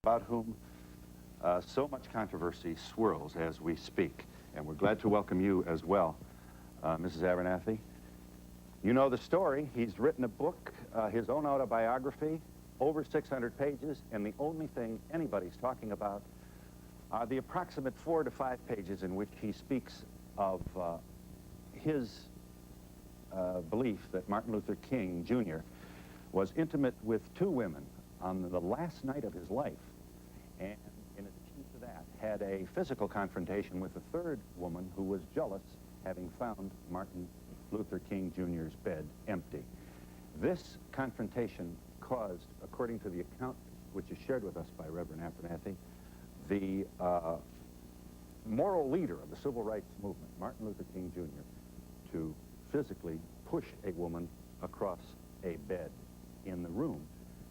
about whom so much controversy swirls as we speak. And we're glad to welcome you as well, Mrs. Abernathy. You know the story. He's written a book, his own autobiography, over 600 pages, and the only thing anybody's talking about are the approximate 4 to 5 pages in which he speaks of his belief that Martin Luther King, Jr. was intimate with 2 women on the last night of his life, and in addition to that, had a physical confrontation with a 3rd woman who was jealous, having found Martin Luther King Jr.'s bed empty. This confrontation caused, according to the account which is shared with us by Reverend Abernathy, the moral leader of the civil rights movement, Martin Luther King Jr., to physically push a woman across a bed in the room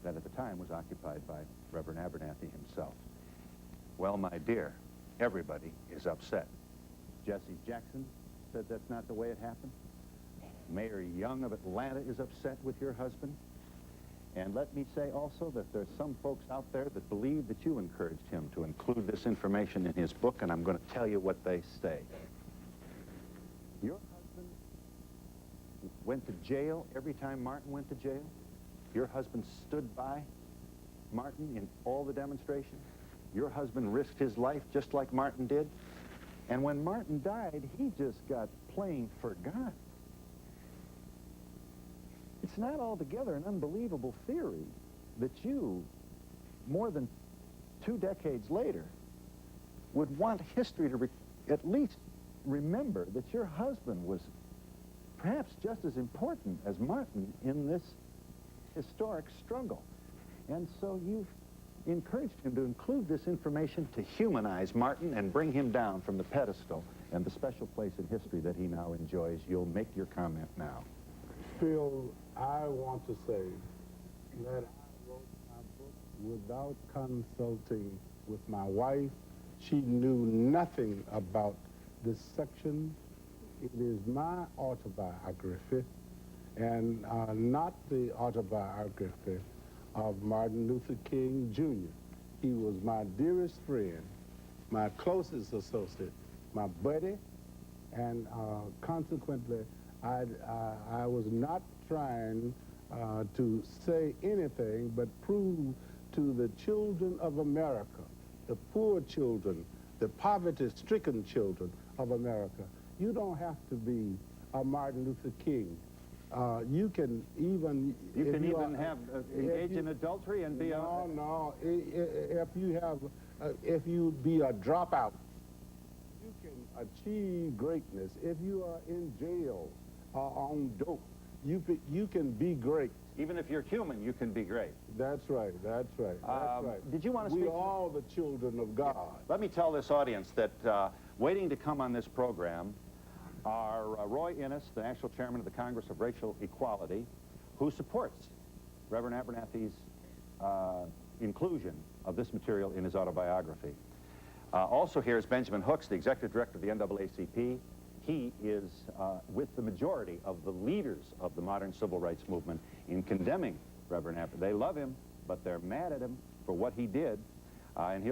that at the time was occupied by Reverend Abernathy himself. Well, my dear, everybody is upset. Jesse Jackson said that's not the way it happened. Mayor Young of Atlanta is upset with your husband. And let me say also that there's some folks out there that believe that you encouraged him to include this information in his book, and I'm going to tell you what they say. Your husband went to jail every time Martin went to jail. Your husband stood by Martin in all the demonstrations. Your husband risked his life just like Martin did. And when Martin died, he just got plain forgotten. It's not altogether an unbelievable theory that you, more than 2 decades later, would want history to at least remember that your husband was perhaps just as important as Martin in this historic struggle. And so you've encouraged him to include this information to humanize Martin and bring him down from the pedestal and the special place in history that he now enjoys. You'll make your comment now. Phil, I want to say that I wrote my book without consulting with my wife. She knew nothing about this section. It is my autobiography and not the autobiography of Martin Luther King, Jr. He was my dearest friend, my closest associate, my buddy, and consequently, I was not trying to say anything but prove to the children of America, the poor children, the poverty-stricken children of America, you don't have to be a Martin Luther King. You can even... You can even have engage in adultery and be No, if you be a dropout, you can achieve greatness. If you are in jail on dope, you can be great. Even if you're human, you can be great. That's right, that's right, that's right. Did you want to speak? We are all the children of God. Let me tell this audience that waiting to come on this program are Roy Innis, the National Chairman of the Congress of Racial Equality, who supports Reverend Abernathy's inclusion of this material in his autobiography. Also here is Benjamin Hooks, the Executive Director of the NAACP. He is with the majority of the leaders of the modern civil rights movement in condemning Reverend Abernathy. They love him, but they're mad at him for what he did, and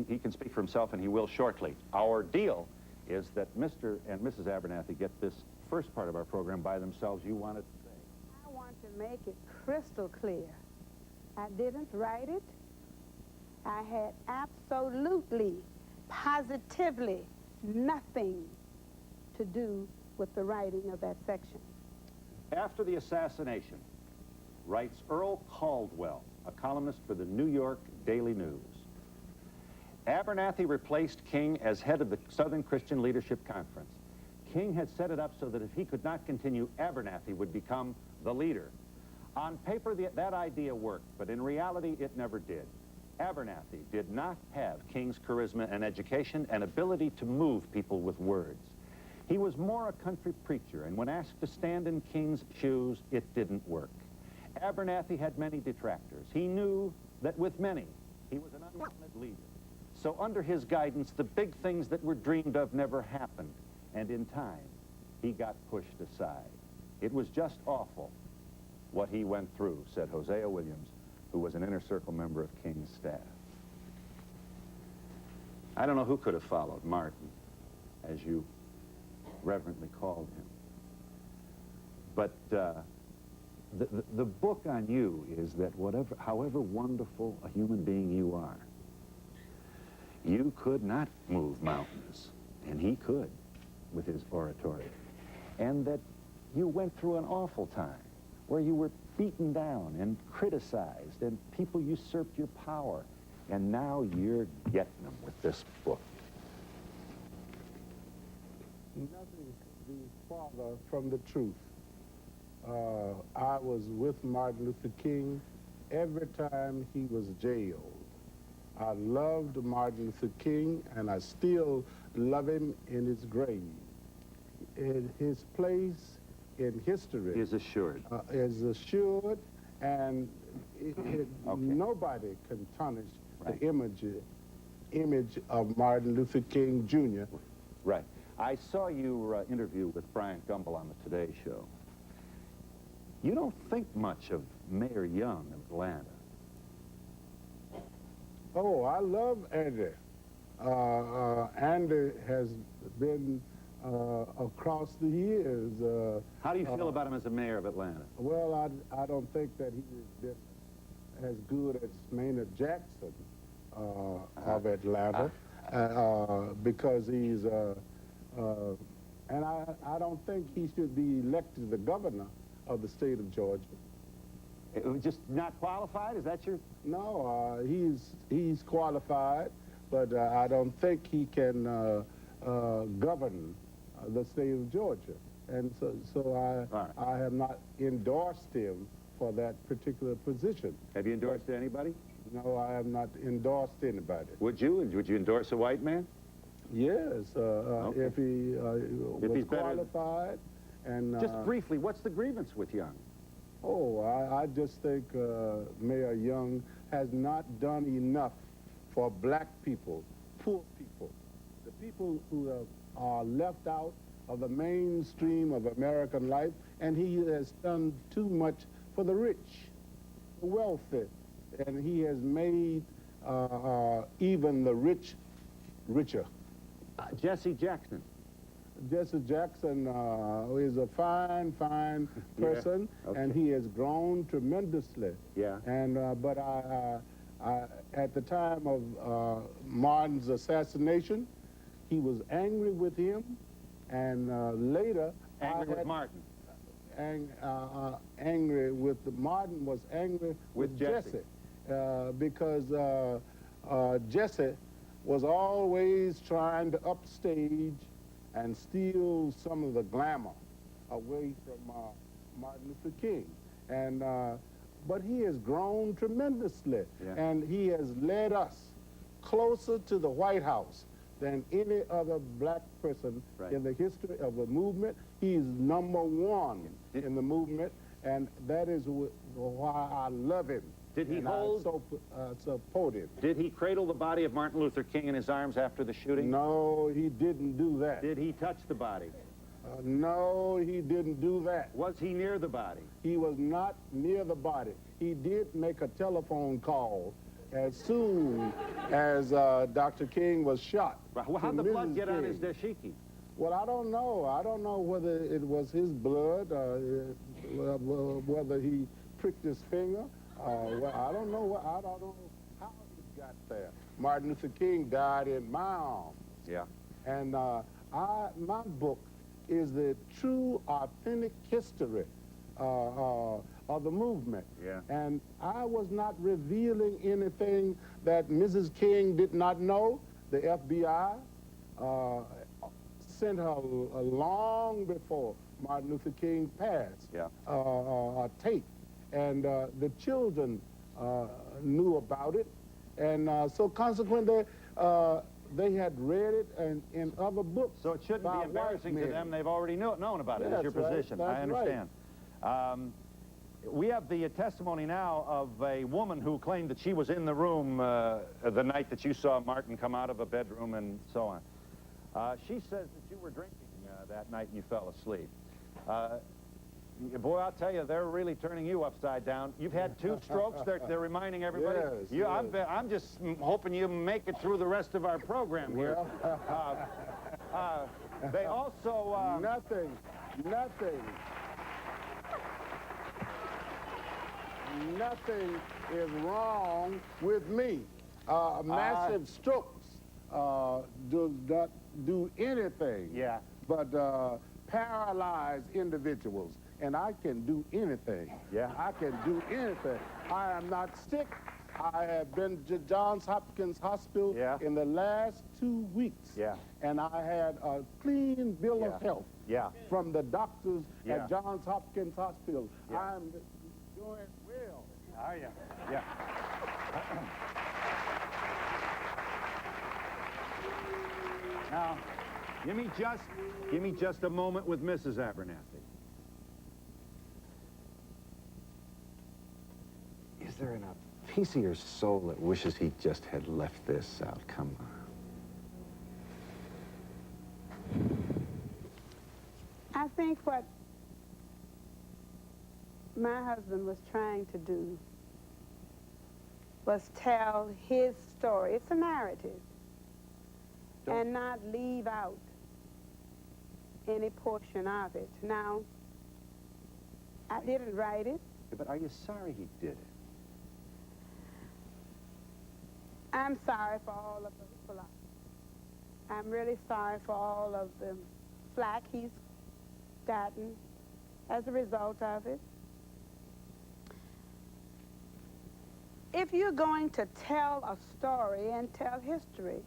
he can speak for himself, and he will shortly. Our deal is that Mr. and Mrs. Abernathy get this first part of our program by themselves. You wanted to say? I want to make it crystal clear. I didn't write it. I had absolutely, positively nothing to do with the writing of that section. After the assassination, writes Earl Caldwell, a columnist for the New York Daily News, Abernathy replaced King as head of the Southern Christian Leadership Conference. King had set it up so that if he could not continue, Abernathy would become the leader. On paper, that idea worked, but in reality, it never did. Abernathy did not have King's charisma and education and ability to move people with words. He was more a country preacher, and when asked to stand in King's shoes, it didn't work. Abernathy had many detractors. He knew that with many, he was an unwanted leader. So under his guidance, the big things that were dreamed of never happened, and in time, he got pushed aside. It was just awful what he went through, said Hosea Williams, who was an inner circle member of King's staff. I don't know who could have followed Martin, as you reverently called him. But the book on you is that however wonderful a human being you are, you could not move mountains, and he could with his oratory. And that you went through an awful time where you were beaten down and criticized, and people usurped your power. And now you're getting them with this book. Nothing could be farther from the truth. I was with Martin Luther King every time he was jailed. I loved Martin Luther King, and I still love him in his grave. His place in history Is assured. Is assured, and Okay. nobody can tarnish Right. the image of Martin Luther King Jr. Right. I saw you interview with Brian Gumbel on the Today Show. You don't think much of Mayor Young of Atlanta. Oh, I love Andy. Andy has been across the years. How do you feel about him as a mayor of Atlanta? Well, I don't think that he's been as good as Maynard Jackson of Atlanta because he's, and I don't think he should be elected the governor of the state of Georgia. It was just not qualified? Is that your... No, he's qualified, but I don't think he can govern the state of Georgia. And so I have not endorsed him for that particular position. Have you endorsed anybody? No, I have not endorsed anybody. Would you? And would you endorse a white man? Yes, Okay. if he was he's better- qualified. And Just briefly, what's the grievance with Young? Oh, I just think Mayor Young has not done enough for black people, poor people, the people who are left out of the mainstream of American life, and he has done too much for the rich, the wealthy, and he has made even the rich richer. Jesse Jackson. Jesse Jackson is a fine person, Yeah, okay. and he has grown tremendously. Yeah. And but I at the time of Martin's assassination, he was angry with him, and later Angry with Martin. Angry with Martin was angry with Jesse, because Jesse was always trying to upstage and steal some of the glamour away from Martin Luther King. And, but he has grown tremendously, Yeah. and he has led us closer to the White House than any other black person Right. in the history of the movement. He's #1 in the movement, and that is why I love him. Did he and hold- I support him. Did he cradle the body of Martin Luther King in his arms after the shooting? No, he didn't do that. Did he touch the body? No, he didn't do that. Was he near the body? He was not near the body. He did make a telephone call as soon as Dr. King was shot. Right. Well, to how'd the blood Mrs. get on his King. dashiki? Well, I don't know. I don't know whether it was his blood, whether he pricked his finger. Well, I don't know. I don't know how it got there. Martin Luther King died in my arms. Yeah. And my book is the true, authentic history of the movement. Yeah. And I was not revealing anything that Mrs. King did not know. The FBI sent her long before Martin Luther King passed Yeah. a tape. And the children knew about it. And so consequently, they had read it in other books. So it shouldn't by be embarrassing white to men. them. They've already known about it. It's your That's right. position. That's I understand. We have the testimony now of a woman who claimed that she was in the room the night that you saw Martin come out of a bedroom and so on. She says that you were drinking that night and you fell asleep. Boy, I'll tell you, they're really turning you upside down. You've had 2 strokes. They're reminding everybody. Yes, I'm just hoping you make it through the rest of our program here. They also... Nothing. Nothing is wrong with me. Massive strokes does not do anything but paralyze individuals. And I can do anything. Yeah. I can do anything. I am not sick. I have been to Johns Hopkins Hospital in the last 2 weeks. Yeah. And I had a clean bill of health from the doctors at Johns Hopkins Hospital. Yeah. I'm doing well. Are you? Yeah. Now, give me just a moment with Mrs. Abernathy. Is there a piece of your soul that wishes he just had left this out? Come on. I think what my husband was trying to do was tell his story. It's a narrative. And not leave out any portion of it. Now, I didn't write it. But are you sorry he did it? I'm sorry for all of the flack. I'm really sorry for all of the flack he's gotten as a result of it. If you're going to tell a story and tell history,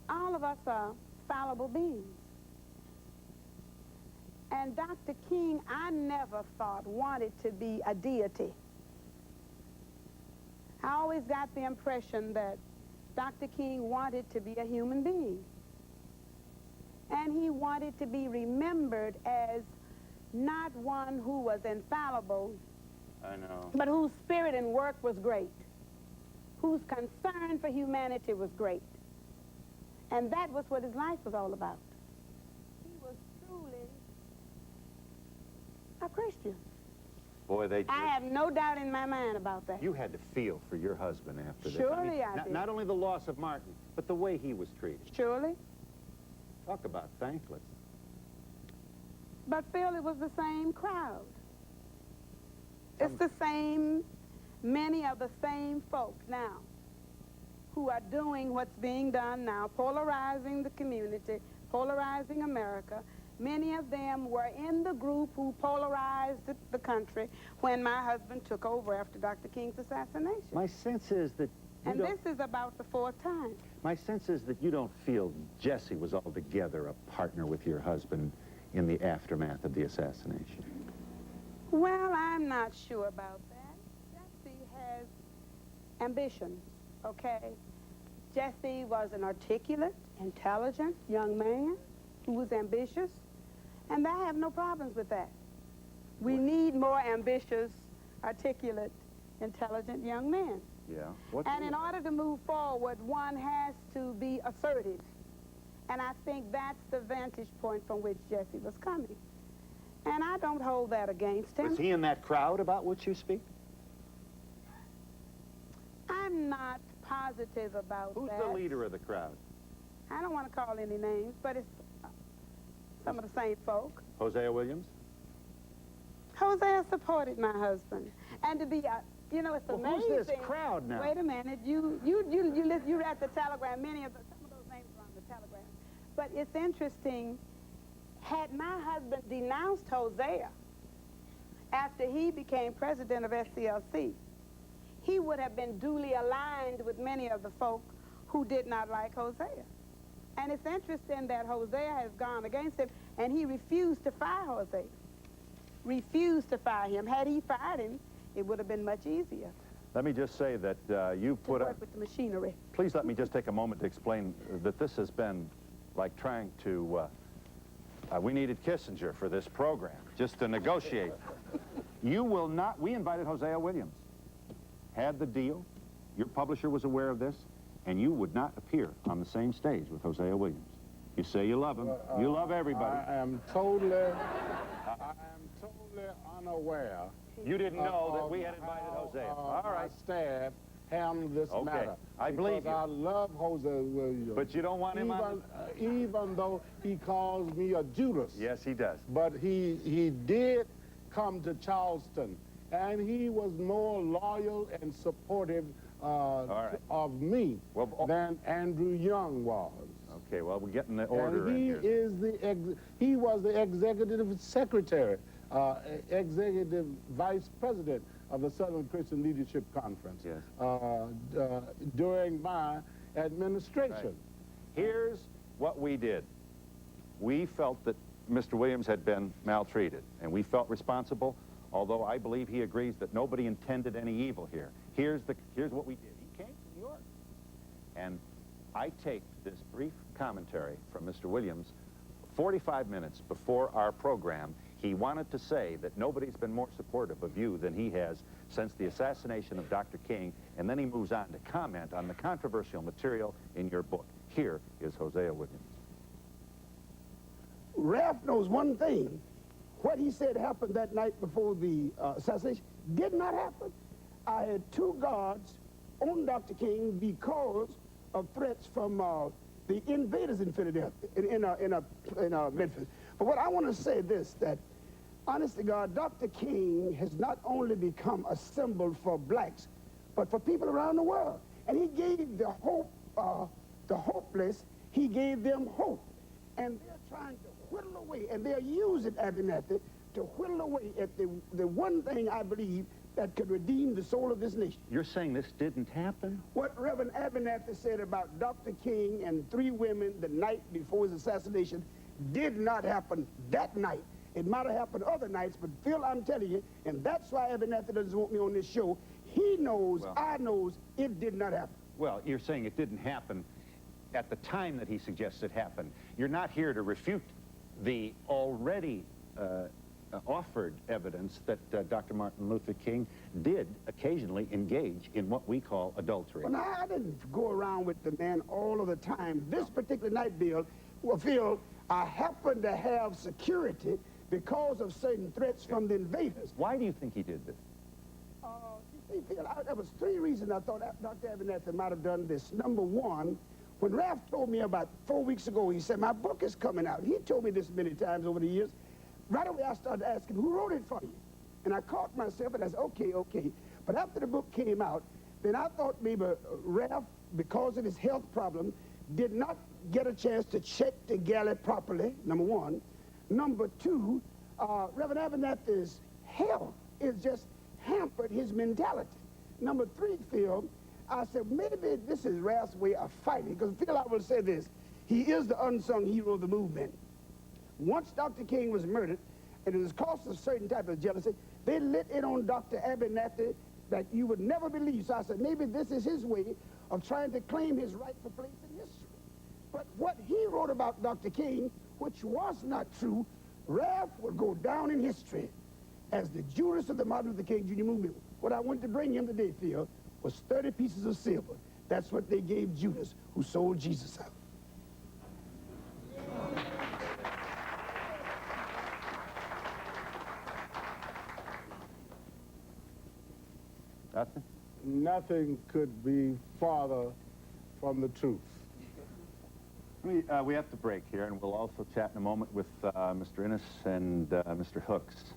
all of us are fallible beings. And Dr. King, I never thought, wanted to be a deity. I always got the impression that Dr. King wanted to be a human being. And he wanted to be remembered as not one who was infallible, I know. but whose spirit and work was great, whose concern for humanity was great. And that was what his life was all about. He was truly a Christian. Boy, I have no doubt in my mind about that. You had to feel for your husband after this. Surely I did. Not only the loss of Martin, but the way he was treated. Surely. Talk about thankless. But Phil, it was the same crowd. It's the same, many of the same folk now who are doing what's being done now, polarizing the community, polarizing America. Many of them were in the group who polarized the country when my husband took over after Dr. King's assassination. My sense is that And this is about the 4th time. My sense is that you don't feel Jesse was altogether a partner with your husband in the aftermath of the assassination. Well, I'm not sure about that. Jesse has ambitions, okay? Jesse was an articulate, intelligent young man who was ambitious, and I have no problems with that. We need more ambitious, articulate, intelligent young men. Yeah. And in order to move forward, one has to be assertive. And I think that's the vantage point from which Jesse was coming. And I don't hold that against him. Was he in that crowd about which you speak? I'm not positive about Who's that. the leader of the crowd? I don't want to call any names, but it's some of the same folk. Hosea Williams? Hosea supported my husband. And to be a, you know, it's amazing. Who's this crowd now? Wait a minute. You read the telegram. Some of those names were on the telegram. But it's interesting. Had my husband denounced Hosea after he became president of SCLC, he would have been duly aligned with many of the folk who did not like Hosea. And it's interesting that Hosea has gone against him, and he refused to fire Hosea. Refused to fire him. Had he fired him, it would have been much easier. Let me just say that you put up with the machinery. Please let me just take a moment to explain that this has been like trying to, we needed Kissinger for this program, just to negotiate. You will not, we invited Hosea Williams, had the deal, your publisher was aware of this, and you would not appear on the same stage with Hosea Williams. You say you love him. You love everybody. I am totally unaware. You didn't know that we had invited Hosea. All right. My staff handled this Okay. matter. I believe you. I love Hosea Williams. But you don't want him on... Even though he calls me a Judas. Yes, he does. But he did come to Charleston, and he was more loyal and supportive of me than Andrew Young was. Okay, well, we're getting the order and he was the executive secretary, executive vice president of the Southern Christian Leadership Conference during my administration. Right. Here's what we did. We felt that Mr. Williams had been maltreated, and we felt responsible, although I believe he agrees that nobody intended any evil here. Here's what we did. He came to New York, and I taped this brief commentary from Mr. Williams 45 minutes before our program. He wanted to say that nobody's been more supportive of you than he has since the assassination of Dr. King, and then he moves on to comment on the controversial material in your book. Here is Hosea Williams. Ralph knows one thing. What he said happened that night before the assassination did not happen. I had 2 guards on Dr. King because of threats from the invaders in Philadelphia, in Memphis. But what I want to say this, that honest to God, Dr. King has not only become a symbol for blacks, but for people around the world. And he gave the hopeless, he gave them hope. And they're trying to whittle away, and they're using Abernathy to whittle away at the one thing I believe that could redeem the soul of this nation. You're saying this didn't happen? What Reverend Abernathy said about Dr. King and 3 women the night before his assassination did not happen that night. It might have happened other nights, but Phil, I'm telling you, and that's why Abernathy doesn't want me on this show. He knows, I knows, it did not happen. Well, you're saying it didn't happen at the time that he suggests it happened. You're not here to refute the already offered evidence that Dr. Martin Luther King did occasionally engage in what we call adultery. Well, now, I didn't go around with the man all of the time. This particular night, Phil, I happened to have security because of certain threats from the invaders. Why do you think he did this? You see, Phil, there was 3 reasons I thought Dr. Abernathy might have done this. Number one, when Ralph told me about 4 weeks ago, he said, my book is coming out. He told me this many times over the years. Right away, I started asking, who wrote it for you? And I caught myself, and I said, okay. But after the book came out, then I thought maybe Ralph, because of his health problem, did not get a chance to check the galley properly, number one. Number 2, Reverend Abernathy's health is just hampered his mentality. Number 3, Phil, I said, maybe this is Ralph's way of fighting. Because, Phil, I will say this. He is the unsung hero of the movement. Once Dr. King was murdered, and it was caused a certain type of jealousy, they lit it on Dr. Abernathy that you would never believe. So I said, maybe this is his way of trying to claim his rightful place in history. But what he wrote about Dr. King, which was not true, Ralph would go down in history as the Judas of the Martin Luther King Jr. movement. What I went to bring him today, Phil, was 30 pieces of silver. That's what they gave Judas, who sold Jesus out. Nothing? Nothing could be farther from the truth. We have to break here, and we'll also chat in a moment with Mr. Innis and Mr. Hooks.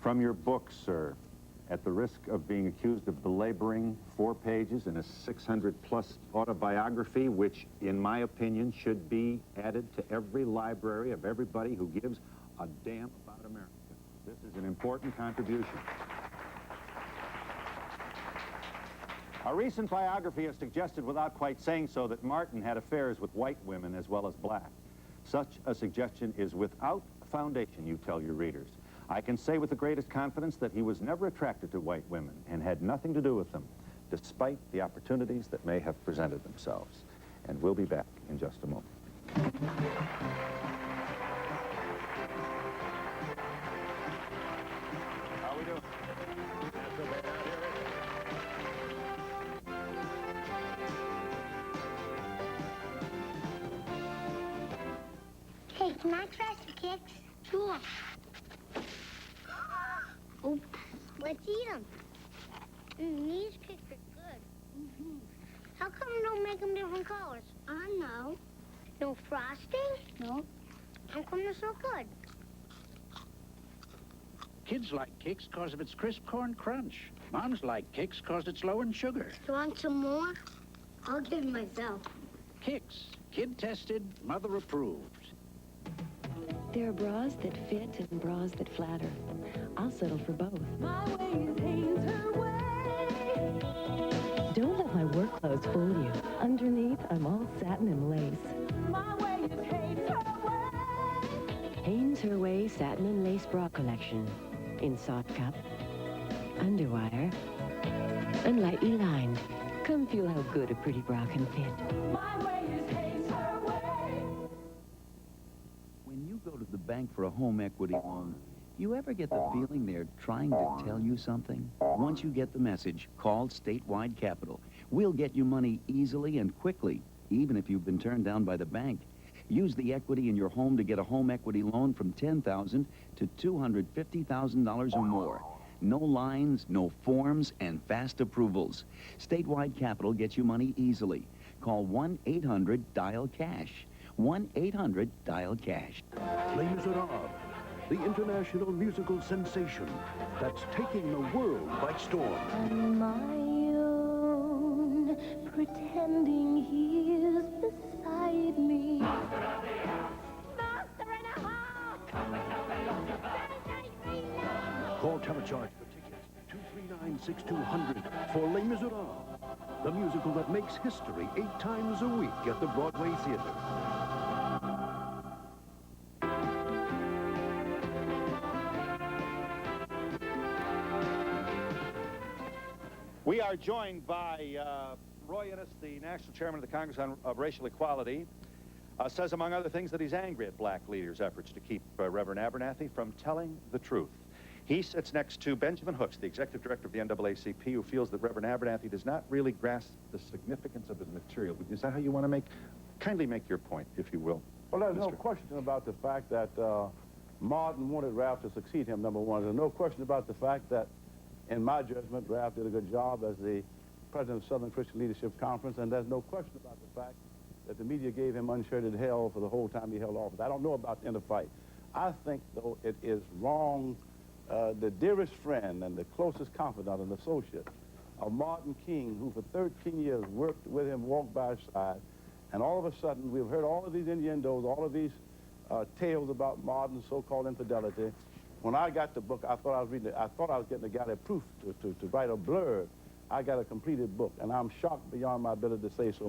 From your book, sir, at the risk of being accused of belaboring 4 pages in a 600-plus autobiography, which, in my opinion, should be added to every library of everybody who gives a damn about America. This is an important contribution. A recent biography has suggested, without quite saying so, that Martin had affairs with white women as well as black. Such a suggestion is without foundation, you tell your readers. I can say with the greatest confidence that he was never attracted to white women and had nothing to do with them, despite the opportunities that may have presented themselves. And we'll be back in just a moment. How we doing? Not so bad out here, is it? Hey, can I try some kicks? Sure. Oops. Let's eat them. These kicks are good. How come you don't make them different colors? I know. No frosting? No. How come they're so good? Kids like Kix because of its crisp corn crunch. Moms like Kix because it's low in sugar. Do you want some more? I'll give you myself. Kix, kid-tested, mother-approved. There are bras that fit and bras that flatter. I'll settle for both. My way is Hanes her way. Don't let my work clothes fool you. Underneath, I'm all satin and lace. My way is Hanes her way. Hanes Her Way Satin and Lace Bra Collection. In soft cup, underwire, and lightly lined. Come feel how good a pretty bra can fit. My way is Hanes her way. When you go to the bank for a home equity loan, you ever get the feeling they're trying to tell you something? Once you get the message, call Statewide Capital. We'll get you money easily and quickly, even if you've been turned down by the bank. Use the equity in your home to get a home equity loan from $10,000 to $250,000 or more. No lines, no forms, and fast approvals. Statewide Capital gets you money easily. Call 1-800-DIAL-CASH. 1-800-DIAL-CASH. Les Miserables, the international musical sensation that's taking the world by storm. On my own, pretending he is beside me. Master and a half! Call Telecharge for tickets, 239-6200 for Les Miserables, the musical that makes history 8 times a week at the Broadway Theater. We are joined by Roy Innis, the National Chairman of the Congress of Racial Equality. Says, among other things, that he's angry at black leaders' efforts to keep Reverend Abernathy from telling the truth. He sits next to Benjamin Hooks, the executive director of the NAACP, who feels that Reverend Abernathy does not really grasp the significance of his material. Is that how you want to kindly make your point, if you will? Well, there's no question about the fact that Martin wanted Ralph to succeed him, number one. There's no question about the fact that, in my judgment, Ralph did a good job as the president of Southern Christian Leadership Conference, and there's no question about the fact that the media gave him unshirted hell for the whole time he held office. I don't know about the end of fight. I think, though, it is wrong. The dearest friend and the closest confidant and associate of Martin King, who for 13 years worked with him, walked by his side, and all of a sudden we've heard all of these innuendos, all of these tales about Martin's so-called infidelity. When I got the book, I thought I was reading it. I thought I was getting a guy that proof to write a blurb. I got a completed book, and I'm shocked beyond my ability to say so.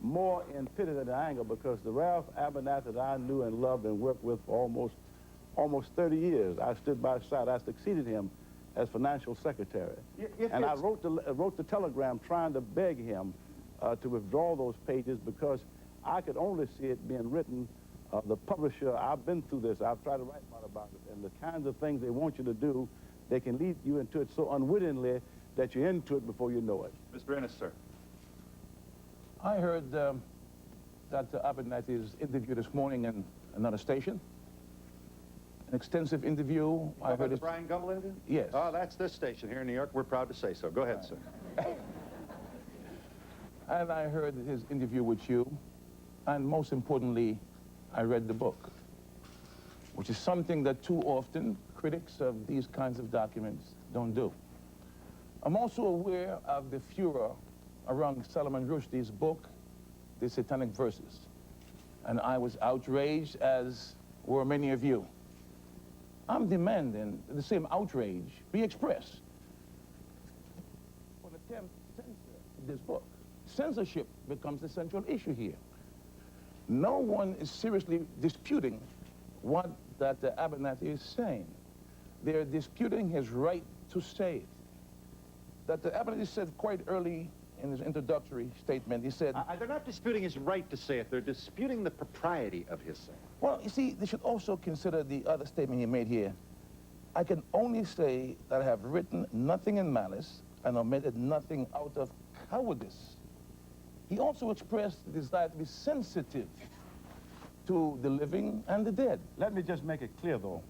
More in pity than anger, because the Ralph Abernathy that I knew and loved and worked with for almost 30 years, I stood by his side. I succeeded him as financial secretary. And I wrote the telegram trying to beg him to withdraw those pages, because I could only see it being written. The publisher, I've been through this. I've tried to write about it. And the kinds of things they want you to do, they can lead you into it so unwittingly that you're into it before you know it. Mr. Innis, sir. I heard that Abernathy's interview this morning in another station. An extensive interview. I heard the Brian Gumbel interview? Yes. Oh, that's this station here in New York. We're proud to say so. Go ahead, sir. And I heard his interview with you. And most importantly, I read the book, which is something that too often critics of these kinds of documents don't do. I'm also aware of the furor around Salman Rushdie's book, The Satanic Verses. And I was outraged, as were many of you. I'm demanding the same outrage be expressed for an attempt to censor this book. Censorship becomes the central issue here. No one is seriously disputing what that Abernathy is saying. They're disputing his right to say it. That Abernathy said quite early in his introductory statement, he said... They're not disputing his right to say it. They're disputing the propriety of his saying. Well, you see, they should also consider the other statement he made here. I can only say that I have written nothing in malice and omitted nothing out of cowardice. He also expressed the desire to be sensitive to the living and the dead. Let me just make it clear, though.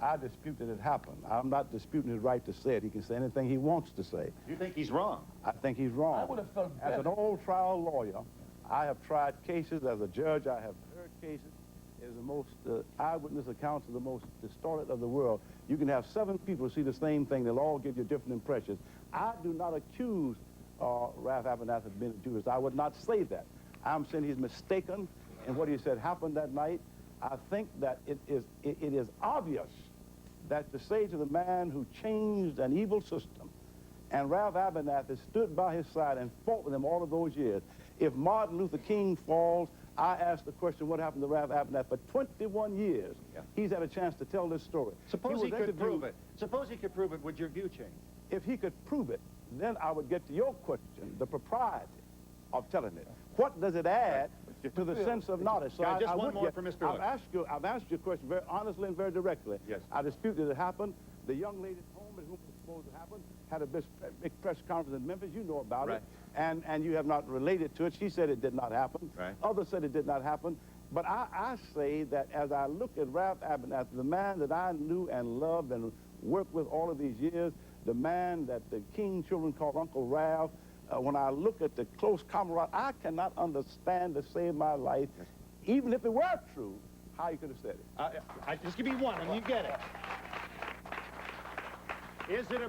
I dispute that it happened. I'm not disputing his right to say it. He can say anything he wants to say. You think he's wrong? I think he's wrong. I would have felt As better. an old trial lawyer, I have tried cases. As a judge, I have heard cases. Is the most eyewitness accounts are the most distorted of the world. You can have 7 people see the same thing. They'll all give you different impressions. I do not accuse Ralph Abernathy of being a Judas. I would not say that. I'm saying he's mistaken in what he said happened that night. I think that it is obvious that to say to the man who changed an evil system, and Ralph Abernathy stood by his side and fought with him all of those years, if Martin Luther King falls, I asked the question, what happened to Ralph Abernathy? For 21 years, he's had a chance to tell this story. Suppose he could prove it. Suppose he could prove it, would your view change? If he could prove it, then I would get to your question, the propriety of telling it. What does it add to the sense of knowledge? So just one more for Mr. Hood. I've asked you a question very honestly and very directly. Yes. I dispute that it happened. The young lady at home at whom it was supposed to happen had a big press conference in Memphis. You know about it. And you have not related to it. She said it did not happen. Right. Others said it did not happen. But I say that as I look at Ralph Abernathy, the man that I knew and loved and worked with all of these years, the man that the King children called Uncle Ralph, when I look at the close camaraderie, I cannot understand to save my life, even if it were true, how you could have said it. Just give me one and you get it. Is it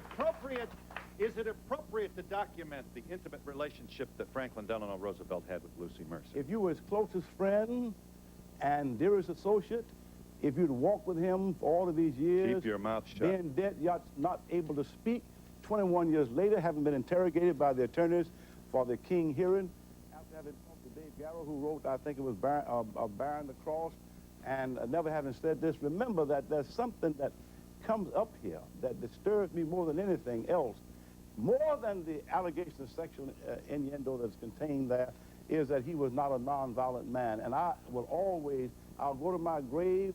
appropriate to document the intimate relationship that Franklin Delano Roosevelt had with Lucy Mercer? If you were his closest friend and dearest associate, if you'd walked with him for all of these years, keep your mouth shut. being dead, yet not able to speak, 21 years later, having been interrogated by the attorneys for the King hearing, after having talked to Dave Garrow, who wrote, I think it was Baron the Cross, and never having said this, remember that there's something that comes up here that disturbs me more than anything else, more than the allegation of sexual innuendo that's contained there, is that he was not a nonviolent man. And I will always, I'll go to my grave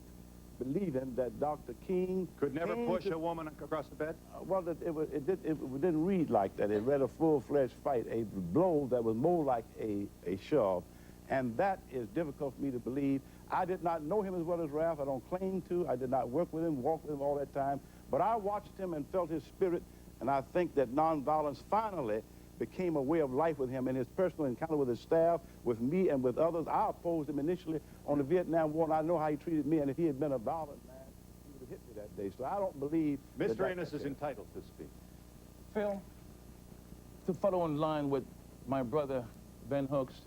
believing that Dr. King could never push a woman across the bed? Well, it didn't read like that. It read a full-fledged fight, a blow that was more like a shove. And that is difficult for me to believe. I did not know him as well as Ralph. I don't claim to. I did not work with him, walk with him all that time. But I watched him and felt his spirit, and I think that nonviolence finally became a way of life with him in his personal encounter with his staff, with me and with others. I opposed him initially on the Vietnam War, and I know how he treated me, and if he had been a violent man, he would have hit me that day. So I don't believe... Mr. Innis is entitled to speak. Phil, to follow in line with my brother, Ben Hooks,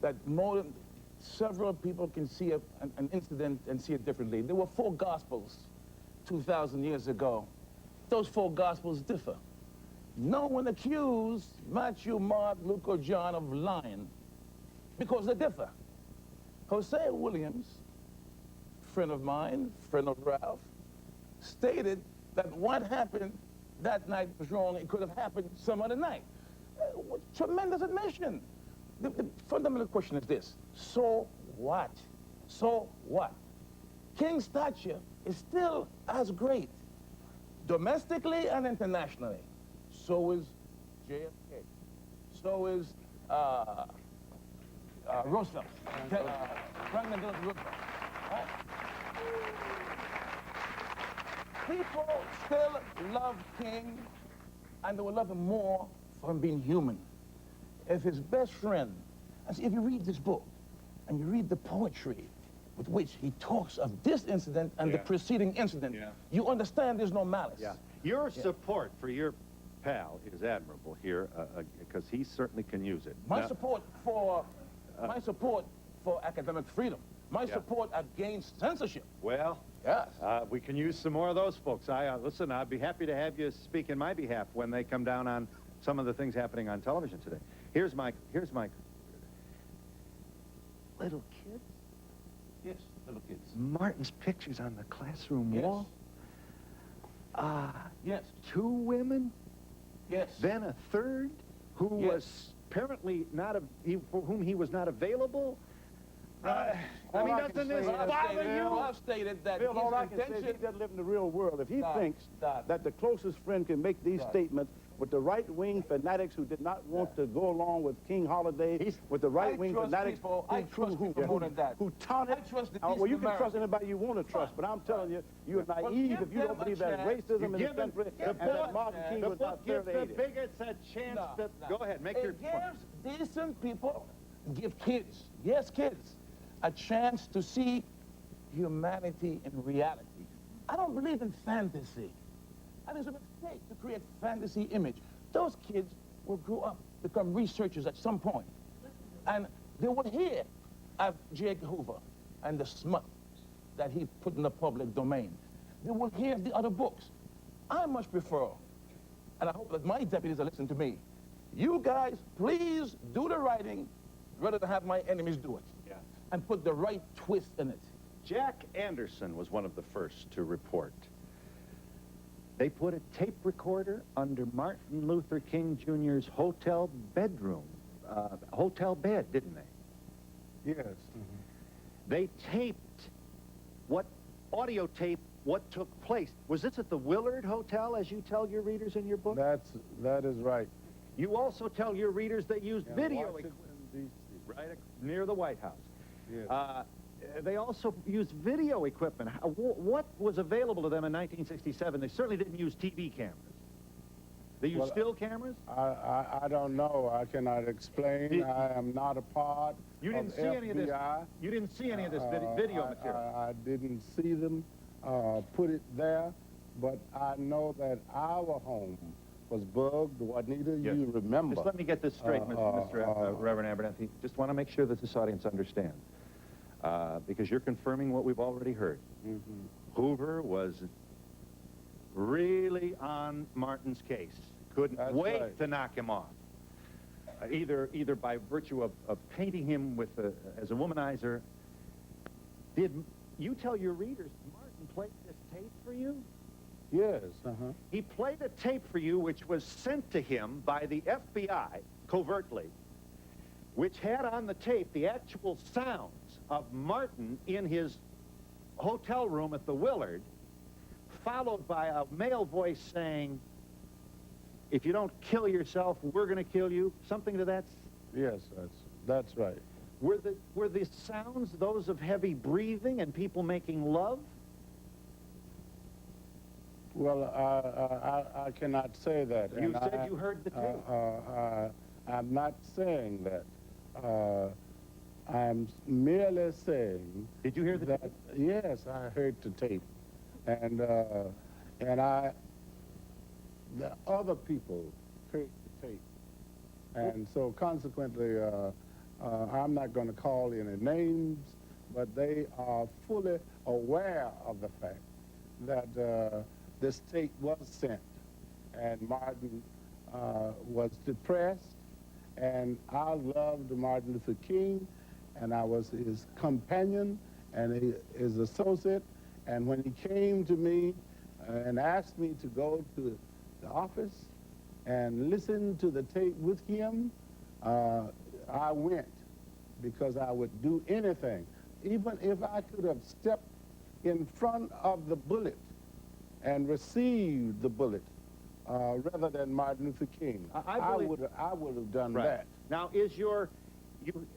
that more than several people can see an incident and see it differently. There were 4 Gospels 2,000 years ago. Those 4 Gospels differ. No one accused Matthew, Mark, Luke, or John of lying because they differ. Hosea Williams, friend of mine, friend of Ralph, stated that what happened that night was wrong. It could have happened some other night. Tremendous admission. The fundamental question is this: so what? So what? King's stature is still as great, domestically and internationally. So is JFK. So is Roosevelt. Franklin Delano Roosevelt. Right? People still love King, and they will love him more for him being human. If his best friend, and see, if you read this book, and you read the poetry with which he talks of this incident and the preceding incident, you understand there's no malice. Your support for your pal is admirable here, because he certainly can use it. My support for academic freedom. My support against censorship. Well, yes, we can use some more of those folks. Listen, I'd be happy to have you speak in my behalf when they come down on some of the things happening on television today. Here's my little kids. Yes, little kids. Martin's pictures on the classroom wall. Yes. 2 women. Yes. Then a third who was apparently for whom he was not available. I mean, doesn't this bother you? I've stated that Phil, all I can say is he doesn't live in the real world. If he thinks that the closest friend can make these statements with the right-wing fanatics who did not want to go along with King Holiday, with the right-wing fanatics I trust people more than that. who taunted. I trust the Well, you decent can trust American. anybody you want to trust, but I'm telling you, you're naive if you don't believe that racism in this country and that Martin King was not fair to aid. bigots a chance to... Go ahead, make your It point. gives decent people, give kids, yes, kids, a chance to see humanity in reality. I don't believe in fantasy. And it's a mistake to create fantasy image. Those kids will grow up, become researchers at some point. And they will hear of J. Hoover and the smut that he put in the public domain. They will hear of the other books. I much prefer, and I hope that my deputies are listening to me, you guys, please do the writing rather than have my enemies do it. Yeah. And put the right twist in it. Jack Anderson was one of the first to report. They put a tape recorder under Martin Luther King Jr.'s hotel bedroom, hotel bed, didn't they? Yes. They taped audio tape what took place. Was this at the Willard Hotel, as you tell your readers in your book? That is right. You also tell your readers they used video Washington, equipment D.C. right near the White House. Yes. They also used video equipment. What was available to them in 1967? They certainly didn't use TV cameras. They used still cameras? I don't know. I cannot explain. I am not a part You didn't of see FBI. any of this. You didn't see any of this video material. I didn't see them put it there, but I know that our home was bugged. Juanita, Yes. you remember. Just let me get this straight, Mr. Reverend Abernathy. Just want to make sure that this audience understands. Because you're confirming what we've already heard. Hoover was really on Martin's case. Couldn't wait to knock him off. Either by virtue of painting him with as a womanizer. Did you tell your readers Martin played this tape for you? Yes. He played a tape for you which was sent to him by the FBI covertly, which had on the tape the actual sounds of Martin in his hotel room at the Willard, followed by a male voice saying, if you don't kill yourself, we're going to kill you. Something to that. Yes, that's right. Were the sounds those of heavy breathing and people making love? Well, I cannot say that. You said you heard the tape. I'm not saying that. I'm merely saying... Did you hear the tape? Yes, I heard the tape. And the other people heard the tape. And so consequently, I'm not going to call any names, but they are fully aware of the fact that this tape was sent. And Martin was depressed, and I loved Martin Luther King, and I was his companion and his associate. And when he came to me and asked me to go to the office and listen to the tape with him, I went, because I would do anything. Even if I could have stepped in front of the bullet and received the bullet rather than Martin Luther King, I would have done that. Now, is your inability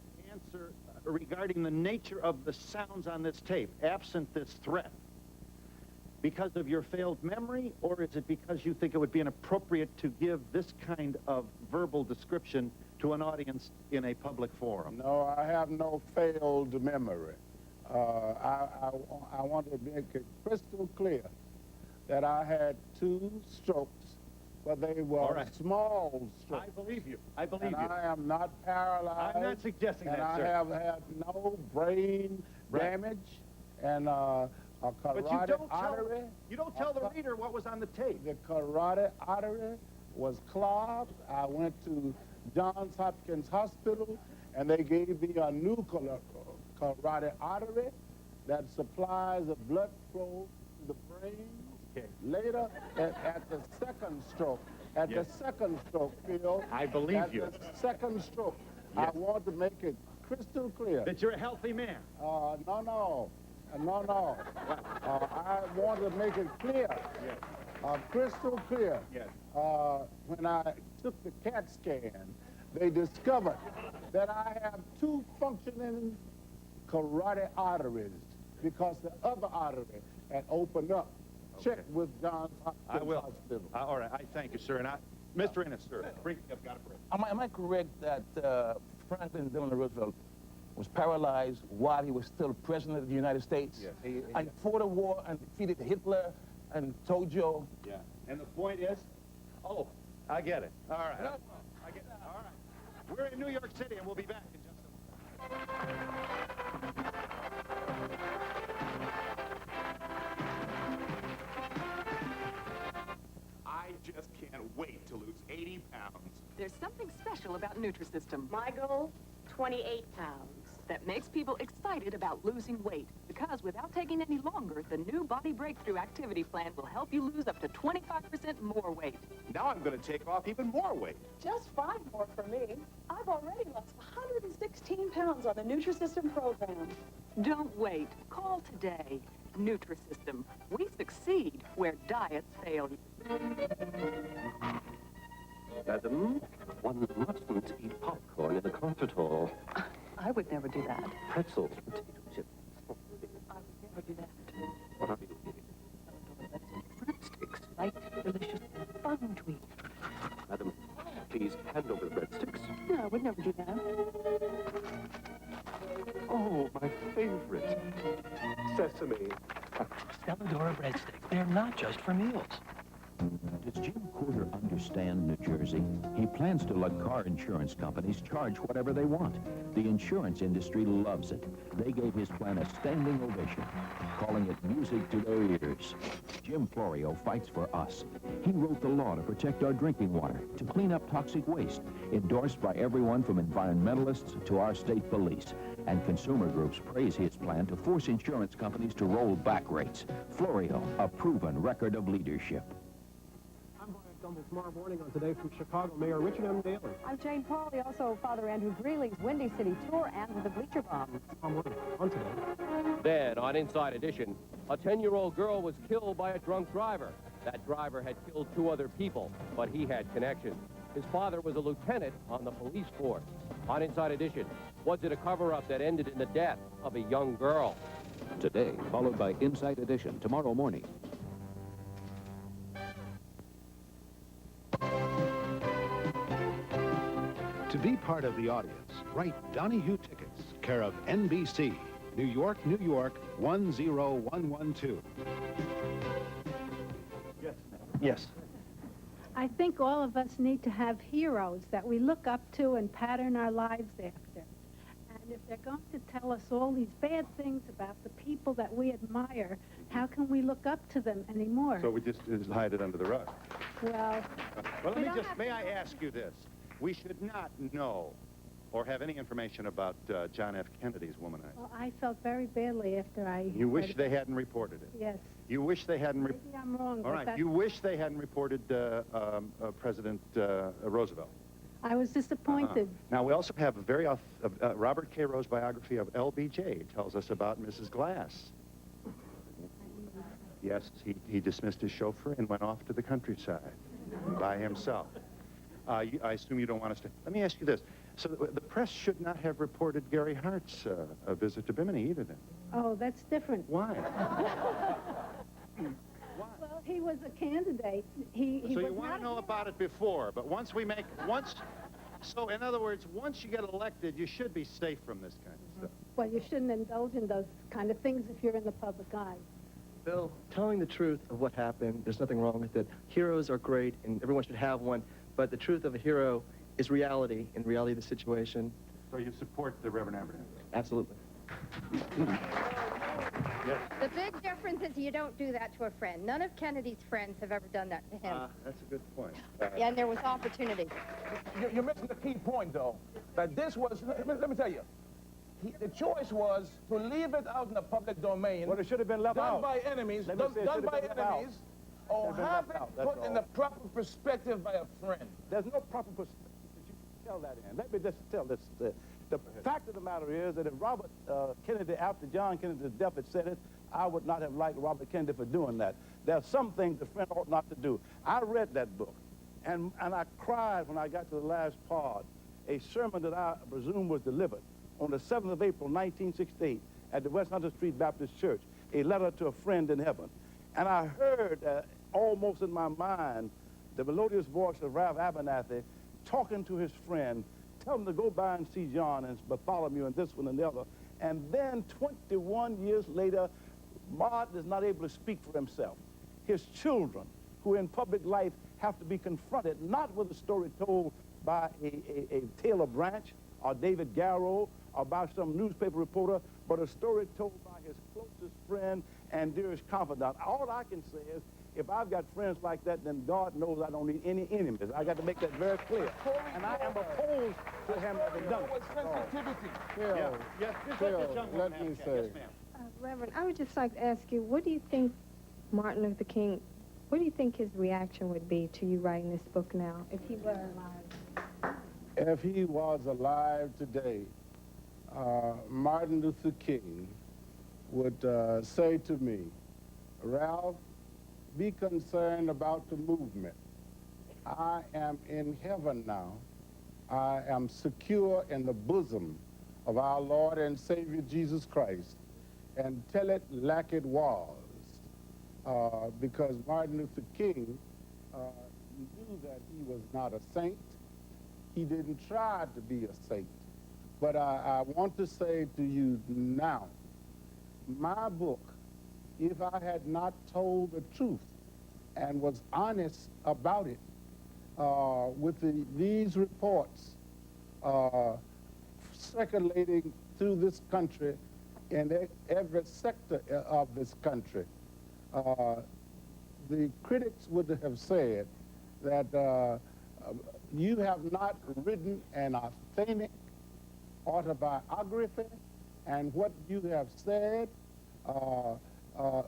to answer regarding the nature of the sounds on this tape, absent this threat, because of your failed memory, or is it because you think it would be inappropriate to give this kind of verbal description to an audience in a public forum? No, I have no failed memory. I want to make it crystal clear that I had 2 strokes, but they were small strokes. I believe you. I believe you. I am not paralyzed. I'm not suggesting and that, sir. I have had no brain damage and a carotid artery. You don't tell the reader what was on the tape. The carotid artery was clogged. I went to Johns Hopkins Hospital, and they gave me a new carotid artery that supplies the blood flow to the brain. Okay. Later, at the second stroke, the second stroke, Phil. I believe you. At the second stroke, I want to make it crystal clear. That you're a healthy man. No. I want to make it clear Crystal clear. Yes. When I took the CAT scan, they discovered that I have 2 functioning carotid arteries because the other artery had opened up. Okay. Check with Johns I will. Hospital. All right, I thank you, sir. And Mr. Innis, sir, bring up, got a break. Am I correct that Franklin Delano Roosevelt was paralyzed while he was still president of the United States? Yes. And fought a war and defeated Hitler and Tojo? Yeah. And the point is, oh, I get it. All right. I get it. All right. We're in New York City, and we'll be back in just a moment. I just can't wait to lose 80 pounds. There's something special about Nutrisystem. My goal, 28 pounds. That makes people excited about losing weight. Because without taking any longer, the new Body Breakthrough Activity Plan will help you lose up to 25% more weight. Now I'm going to take off even more weight. Just 5 more for me. I've already lost 116 pounds on the Nutrisystem program. Don't wait. Call today. Nutrisystem. We succeed where diets fail you. Madam, one mustn't eat popcorn in a concert hall. I would never do that. Pretzels, potato chips. I would never do that. What are you eating? Breadsticks. Light, delicious, fun to eat. Madam, please hand over the breadsticks. No, I would never do that. Oh, my favorite. Sesame. Stelladora breadsticks. They're not just for meals. Does Jim Porter understand New Jersey? He plans to let car insurance companies charge whatever they want. The insurance industry loves it. They gave his plan a standing ovation, calling it music to their ears. Jim Florio fights for us. He wrote the law to protect our drinking water, to clean up toxic waste, endorsed by everyone from environmentalists to our state police. And consumer groups praise his plan to force insurance companies to roll back rates. Florio, a proven record of leadership. Tomorrow morning on Today from Chicago, Mayor Richard M. Daley. I'm Jane Pauley, also Father Andrew Greeley's Windy City Tour and the Bleacher Bomb. On Today. Then, on Inside Edition, a 10-year-old girl was killed by a drunk driver. That driver had killed 2 other people, but he had connections. His father was a lieutenant on the police force. On Inside Edition, was it a cover-up that ended in the death of a young girl? Today, followed by Inside Edition tomorrow morning. To be part of the audience, write Donahue Tickets, care of NBC, New York, New York, 10112. Yes, yes. I think all of us need to have heroes that we look up to and pattern our lives after. And if they're going to tell us all these bad things about the people that we admire, how can we look up to them anymore? So we just hide it under the rug. Well, may I ask you this? We should not know or have any information about John F. Kennedy's womanizing. Well, I felt very badly after I... You wish they hadn't reported it? Yes. You wish they hadn't... Maybe I'm wrong, All right, you wish they hadn't reported President Roosevelt. I was disappointed. Now, we also have a very... Robert K. Rowe's biography of LBJ tells us about Mrs. Glass. Yes, he dismissed his chauffeur and went off to the countryside by himself. I assume you don't want us to... Let me ask you this. So the press should not have reported Gary Hart's visit to Bimini either, then? Oh, that's different. Why? Well, he was a candidate. He So was you want not to know about it before, but once we make... So, in other words, once you get elected, you should be safe from this kind of stuff. Well, you shouldn't indulge in those kind of things if you're in the public eye. Bill, telling the truth of what happened, there's nothing wrong with it. Heroes are great, and everyone should have one. But the truth of a hero is reality, and reality of the situation. So you support the Reverend Abernathy? Absolutely. Yes. The big difference is you don't do that to a friend. None of Kennedy's friends have ever done that to him. That's a good point. Yeah, and there was opportunity. You're missing the key point, though, that this was, let me tell you, the choice was to leave it out in the public domain. Well, it should have been left out. Done by enemies, done by enemies, or have it put in the proper perspective by a friend. There's no proper perspective. Did you tell that in? Let me just tell this. The fact of the matter is that if Robert Kennedy, after John Kennedy's death, had said it, I would not have liked Robert Kennedy for doing that. There are some things a friend ought not to do. I read that book, and I cried when I got to the last part, a sermon that I presume was delivered on the 7th of April, 1968, at the West Hunter Street Baptist Church, a letter to a friend in heaven. And I heard, almost in my mind, the melodious voice of Ralph Abernathy talking to his friend, telling him to go by and see John and Bartholomew and this one and the other. And then 21 years later, Martin is not able to speak for himself. His children, who in public life have to be confronted, not with a story told by a Taylor Branch or David Garrow or by some newspaper reporter, but a story told by his closest friend and dearest confidant. All I can say is, if I've got friends like that, then God knows I don't need any enemies. I got to make that very clear. And I am opposed to him having done it. Sensitivity. Phil, let me say. Reverend, I would just like to ask you, what do you think Martin Luther King, what do you think his reaction would be to you writing this book now, if he were alive? If he was alive today, Martin Luther King would say to me, Ralph, be concerned about the movement. I am in heaven now. I am secure in the bosom of our Lord and Savior Jesus Christ, and tell it like it was. Because Martin Luther King knew that he was not a saint. He didn't try to be a saint. But I want to say to you now, my book, if I had not told the truth and was honest about it, with these reports circulating through this country in every sector of this country, the critics would have said that you have not written an authentic autobiography, and what you have said,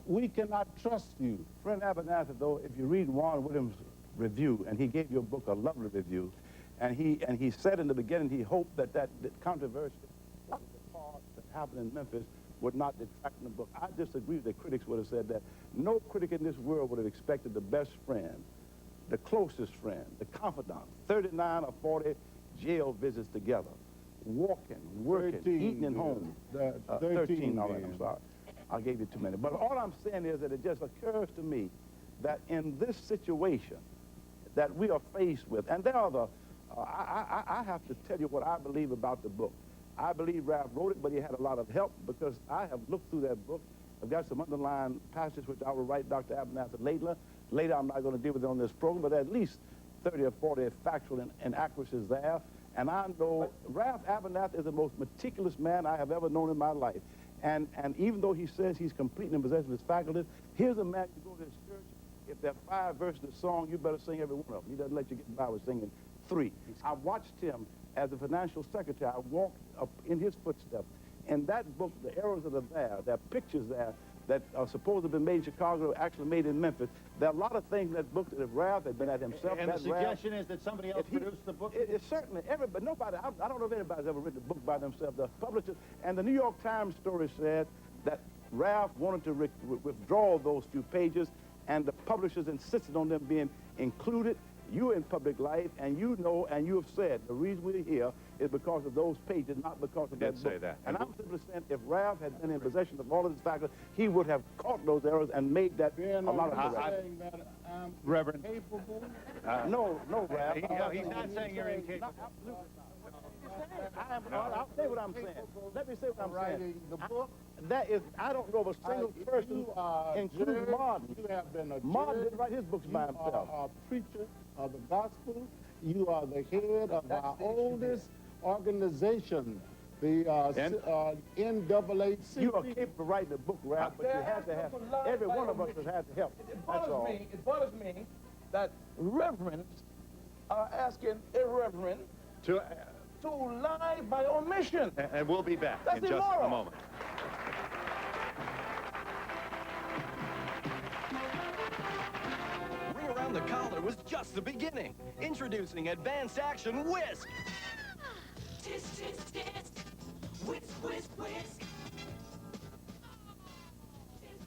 we cannot trust you. Friend Abernathy, though, if you read Warren Williams' review, and he gave your book a lovely review, and he said in the beginning he hoped that controversy, the part that happened in Memphis, would not detract from the book. I disagree with the critics would have said that. No critic in this world would have expected the best friend, the closest friend, the confidant, 39 or 40 jail visits together, walking, working, 13, eating at home. 13, all right, I'm sorry. I gave you too many. But all I'm saying is that it just occurs to me that in this situation that we are faced with, and there are the, I have to tell you what I believe about the book. I believe Ralph wrote it, but he had a lot of help, because I have looked through that book. I've got some underlying passages which I will write Dr. Abernathy later. Later, I'm not going to deal with it on this program, but at least 30 or 40 factual inaccuracies there. And I know Ralph Abernathy is the most meticulous man I have ever known in my life. And even though he says he's completely in possession of his faculties, here's a man, you go to his church, if there are 5 verses of the song, you better sing every one of them. He doesn't let you get by with singing 3. I watched him as a financial secretary. I walked up in his footsteps. In that book, the errors that are there are pictures there that are supposed to have been made in Chicago, actually made in Memphis. There are a lot of things in that book that if Ralph had been at himself, and the suggestion is that somebody else produced the book? It's certainly, everybody, nobody, I don't know if anybody's ever written a book by themselves. The publishers, and the New York Times story said that Ralph wanted to withdraw those few pages, and the publishers insisted on them being included. You're in public life, and you know, and you have said the reason we're here is because of those pages, not because of that book. Say that. And I'm simply saying, if Ralph had been in possession of all of his faculties, he would have caught those errors and made that a lot of corrections. Reverend. Capable? No, Ralph. He's not saying you're incapable. I'll say what I'm saying. Let me say what I'm writing saying. the book. That is, I don't know of a single person, including Martin. You have been a Martin didn't write his books by himself. You are a preacher of the gospel. You are the head of our oldest organization, the NAACP. You are capable of writing a book, Ralph, but you have to have, every one of us has had to help. It bothers me that reverends are asking irreverent to lie by omission. And we'll be back That's in just immoral. a moment. Ring Around the Collar was just the beginning. Introducing Advanced Action Whisk. Tisk, tisk, tisk. Whisk, whisk, whisk. Tisk,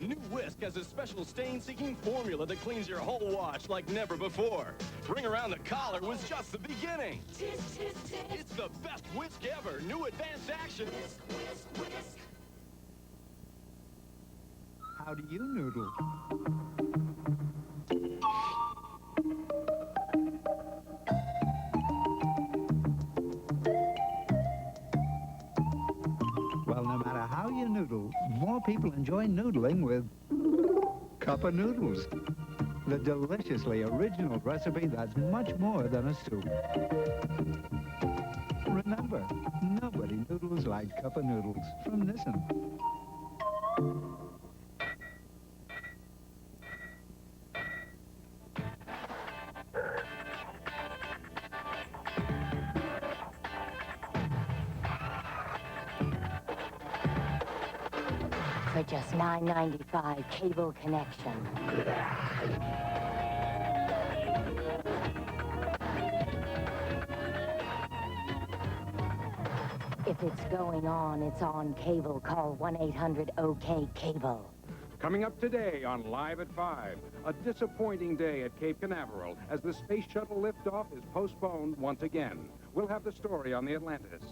New Whisk has a special stain-seeking formula that cleans your whole wash like never before. Ring around the collar was just the beginning. It's the best whisk ever. New advanced action. How do you noodle? Well, no matter how you noodle, more people enjoy noodling with Cup of Noodles, the deliciously original recipe that's much more than a soup. Remember, nobody noodles like Cup of Noodles from Nissan. For just $9.95 cable connection. If it's going on, it's on cable. Call 1-800-OK-CABLE. Coming up today on Live at 5, a disappointing day at Cape Canaveral as the space shuttle liftoff is postponed once again. We'll have the story on the Atlantis.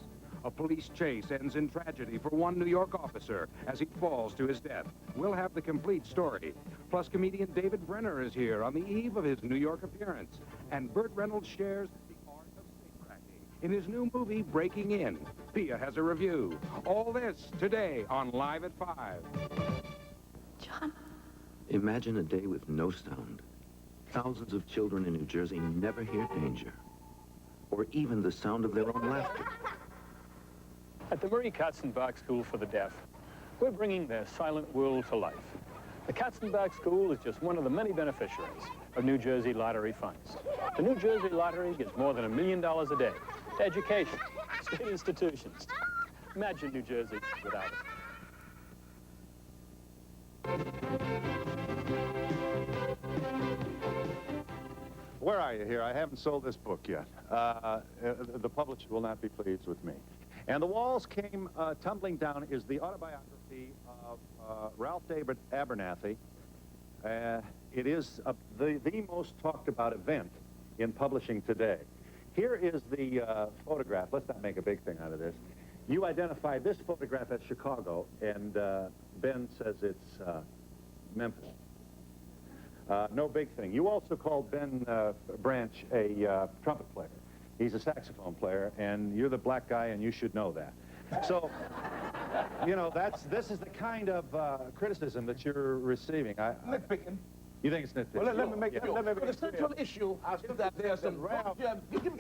A police chase ends in tragedy for one New York officer as he falls to his death. We'll have the complete story. Plus, comedian David Brenner is here on the eve of his New York appearance. And Burt Reynolds shares the art of safe-cracking in his new movie, Breaking In. Pia has a review. All this today on Live at 5. John? Imagine a day with no sound. Thousands of children in New Jersey never hear danger, or even the sound of their own laughter. At the Murray Katzenbach School for the Deaf, we're bringing their silent world to life. The Katzenbach School is just one of the many beneficiaries of New Jersey lottery funds. The New Jersey lottery gives more than $1 million a day to education, state institutions. Imagine New Jersey without it. Where are you here? I haven't sold this book yet. The publisher will not be pleased with me. And The Walls Came Tumbling Down is the autobiography of Ralph David Abernathy. It is the most talked about event in publishing today. Here is the photograph. Let's not make a big thing out of this. You identified this photograph as Chicago, and Ben says it's Memphis. No big thing. You also called Ben Branch a trumpet player. He's a saxophone player, and you're the black guy, and you should know that. So, you know, this is the kind of criticism that you're receiving. Nitpicking. You think it's nitpicking? Well, let me make the central issue is that there's some...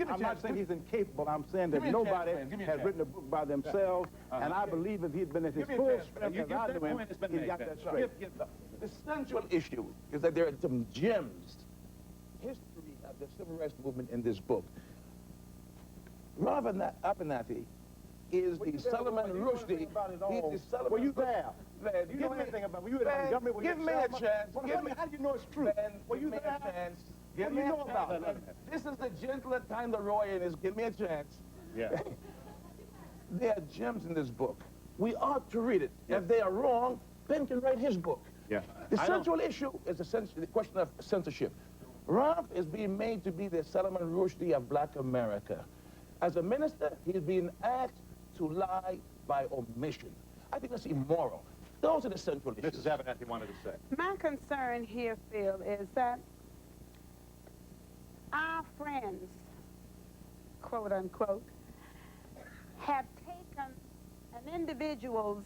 I'm not saying he's incapable. I'm saying that nobody has written a book by themselves, and I believe if he'd been at his full strength as I knew him, he'd got that straight. The central issue is that there are some gems, history of the civil rights movement in this book. Ralph Abernathy is the Solomon Rushdie. He's the Solomon. Were you there? Man, you know anything about it? Give me a chance. How do you know it's true? Were you there? Give me a chance. This is the gentler time the Roy is. Give me a chance. Yeah. There are gems in this book. We ought to read it. If they are wrong, Ben can write his book. Yeah. The central issue is the question of censorship. Ralph is being made to be the Solomon Rushdie of black America. As a minister, he's being asked to lie by omission. I think that's immoral. Those are the central issues. Mrs. Abernathy wanted to say. My concern here, Phil, is that our friends, quote unquote, have taken an individual's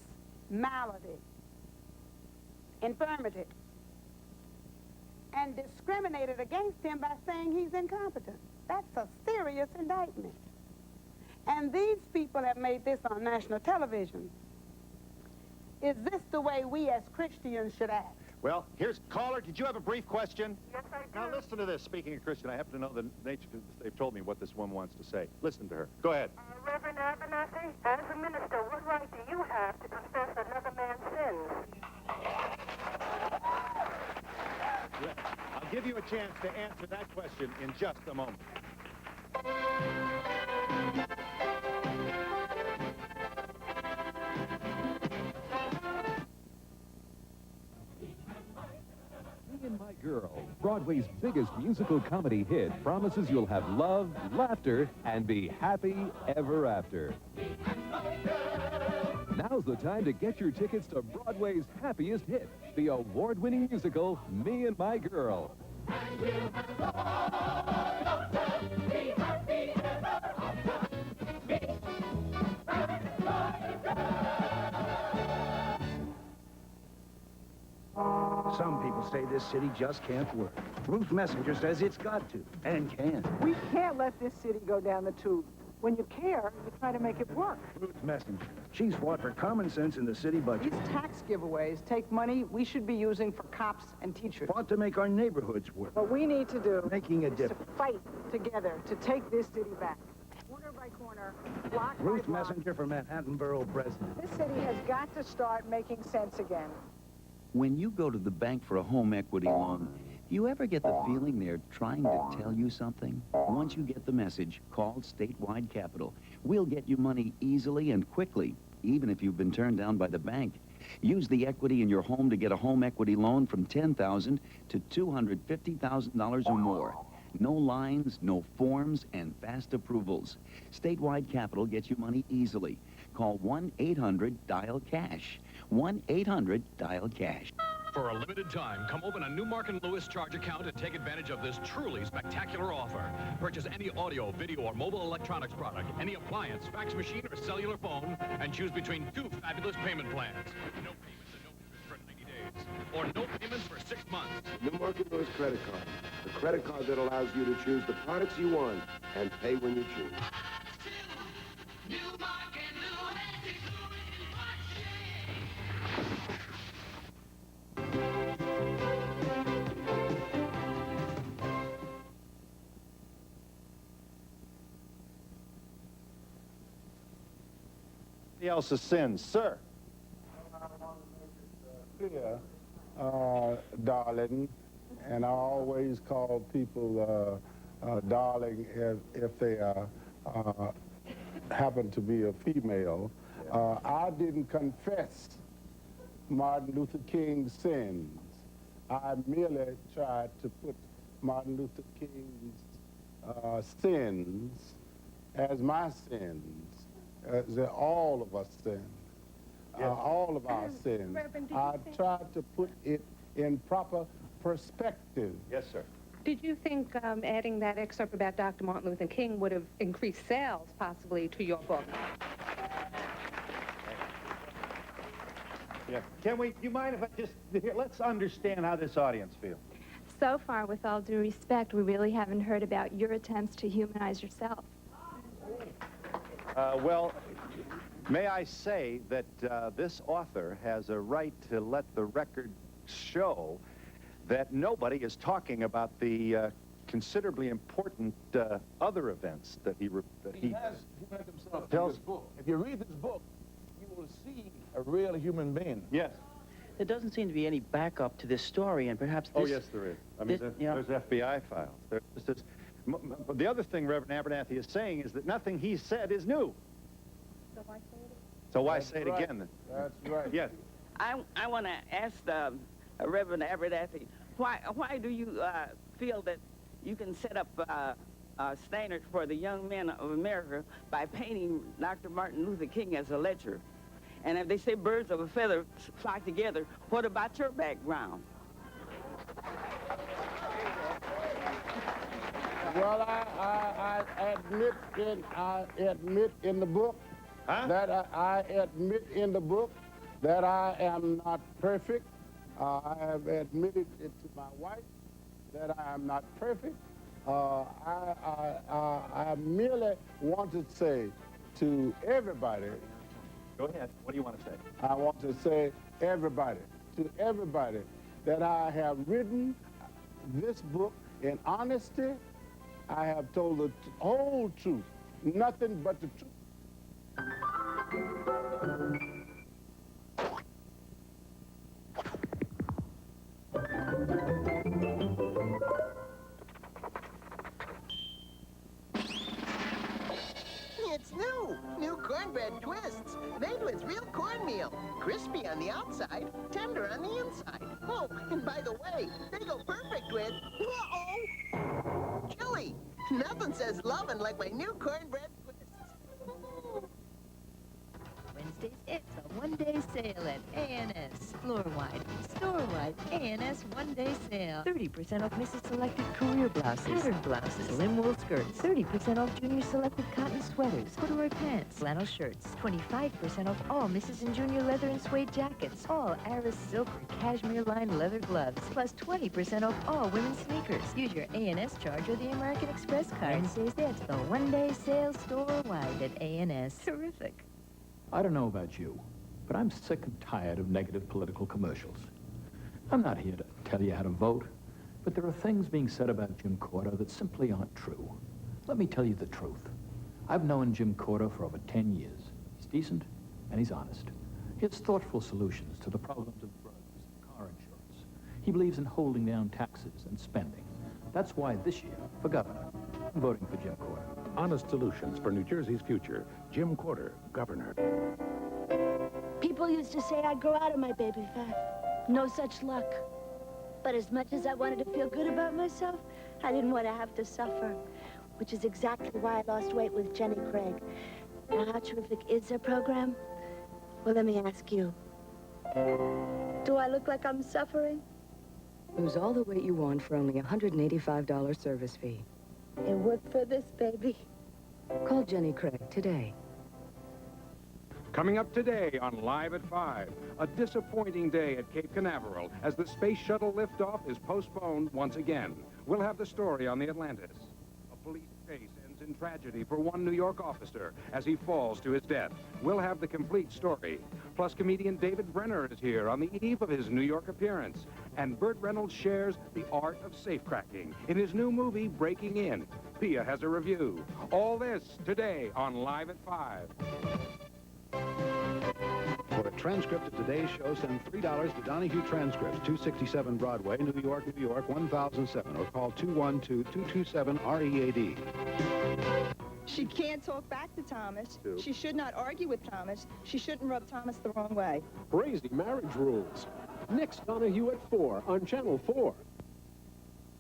malady, infirmity, and discriminated against him by saying he's incompetent. That's a serious indictment. And these people have made this on national television. Is this the way we as Christians should act? Well, here's caller. Did you have a brief question? Yes, I do. Now listen to this. Speaking of Christian, I happen to know the nature. They've told me what this one wants to say. Listen to her. Go ahead. Reverend Abernathy, as a minister, what right do you have to confess another man's sins? I'll give you a chance to answer that question in just a moment. My Girl, Broadway's biggest musical comedy hit, promises you'll have love, laughter, and be happy ever after. Now's the time to get your tickets to Broadway's happiest hit, the award-winning musical, Me and My Girl. Some people say this city just can't work. Ruth Messenger says it's got to, and can. We can't let this city go down the tube. When you care, you try to make it work. Ruth Messenger. She's fought for common sense in the city budget. These tax giveaways take money we should be using for cops and teachers. Fought to make our neighborhoods work. What we need to do Making a is to difference. fight together to take this city back. Corner by corner, block by Ruth block. Messenger for Manhattan Borough President. This city has got to start making sense again. When you go to the bank for a home equity loan, do you ever get the feeling they're trying to tell you something? Once you get the message, call Statewide Capital. We'll get you money easily and quickly, even if you've been turned down by the bank. Use the equity in your home to get a home equity loan from $10,000 to $250,000 or more. No lines, no forms, and fast approvals. Statewide Capital gets you money easily. Call 1-800-DIAL-CASH. 1-800-DIAL-CASH. For a limited time, come open a new Mark & Lewis charge account and take advantage of this truly spectacular offer. Purchase any audio, video, or mobile electronics product, any appliance, fax machine, or cellular phone, and choose between 2 fabulous payment plans. No payments and no interest for 90 days, or no payments for 6 months. New Mark & Lewis credit card. The credit card that allows you to choose the products you want and pay when you choose. Somebody else's sins, sir. Clear, darling, and I always call people darling if they happen to be a female. I didn't confess Martin Luther King's sins. I merely tried to put Martin Luther King's sins as my sins. All of us sin. All of our sins. I tried to put it in proper perspective. Yes, sir. Did you think adding that excerpt about Dr. Martin Luther King would have increased sales, possibly, to your book? Yeah. You mind if I just, here, let's understand how this audience feels. So far, with all due respect, we really haven't heard about your attempts to humanize yourself. Well, may I say that this author has a right to let the record show that nobody is talking about the considerably important other events that he has humanized himself in tells. this book. If you read this book, you will see a real human being. Yes. There doesn't seem to be any backup to this story, and perhaps this... Oh, yes, there is. I mean, there's FBI files. The other thing Reverend Abernathy is saying is that nothing he said is new. So why say it again then? That's right. Yes. I want to ask Reverend Abernathy, why do you feel that you can set up standards for the young men of America by painting Dr. Martin Luther King as a lecturer? And if they say birds of a feather flock together, what about your background? Well, I admit in the book that I admit in the book that I am not perfect. I have admitted it to my wife that I am not perfect. I merely want to say to everybody. Go ahead. What do you want to say? I want to say to everybody, that I have written this book in honesty. I have told the whole truth, nothing but the truth. It's new cornbread twists, made with real cornmeal, crispy on the outside, tender on the inside. Oh, and by the way, they go perfect with... Uh-oh! Chili! Nothing says lovin' like my new cornbread twists. Wednesdays, it's a one-day sale at A&S. Floor-wide, store-wide, A&S one-day sale. 30% off Mrs. Selected career blouses, pattern blouses, slim wool skirts. 30% off Junior Selected cotton sweaters, corduroy pants, flannel shirts. 25% off all Mrs. and Junior leather and suede jackets. All Aris silk or cashmere-lined leather gloves. Plus 20% off all women's sneakers. Use your A&S charge or the American Express card. Wednesdays, it's the one-day sale store-wide at A&S. Terrific. I don't know about you, but I'm sick and tired of negative political commercials. I'm not here to tell you how to vote, but there are things being said about Jim Cotter that simply aren't true. Let me tell you the truth. I've known Jim Cotter for over 10 years. He's decent and he's honest. He has thoughtful solutions to the problems of drugs and car insurance. He believes in holding down taxes and spending. That's why this year, for governor, I'm voting for Jim Cotter. Honest solutions for New Jersey's future. Jim Cotter, governor. People used to say I'd grow out of my baby fat. No such luck. But as much as I wanted to feel good about myself, I didn't want to have to suffer, which is exactly why I lost weight with Jenny Craig. Now, how terrific is their program? Well, let me ask you. Do I look like I'm suffering? Lose all the weight you want for only a $185 service fee. It worked for this baby. Call Jenny Craig today. Coming up today on Live at 5, a disappointing day at Cape Canaveral as the space shuttle liftoff is postponed once again. We'll have the story on the Atlantis. A police chase ends in tragedy for one New York officer as he falls to his death. We'll have the complete story. Plus, comedian David Brenner is here on the eve of his New York appearance. And Burt Reynolds shares the art of safecracking in his new movie, Breaking In. Pia has a review. All this today on Live at 5. For a transcript of today's show, send $3 to Donahue Transcripts, 267 Broadway, New York, 1007, or call 212-227-READ. She can't talk back to Thomas. She should not argue with Thomas. She shouldn't rub Thomas the wrong way. Crazy marriage rules. Next Donahue at 4 on Channel 4.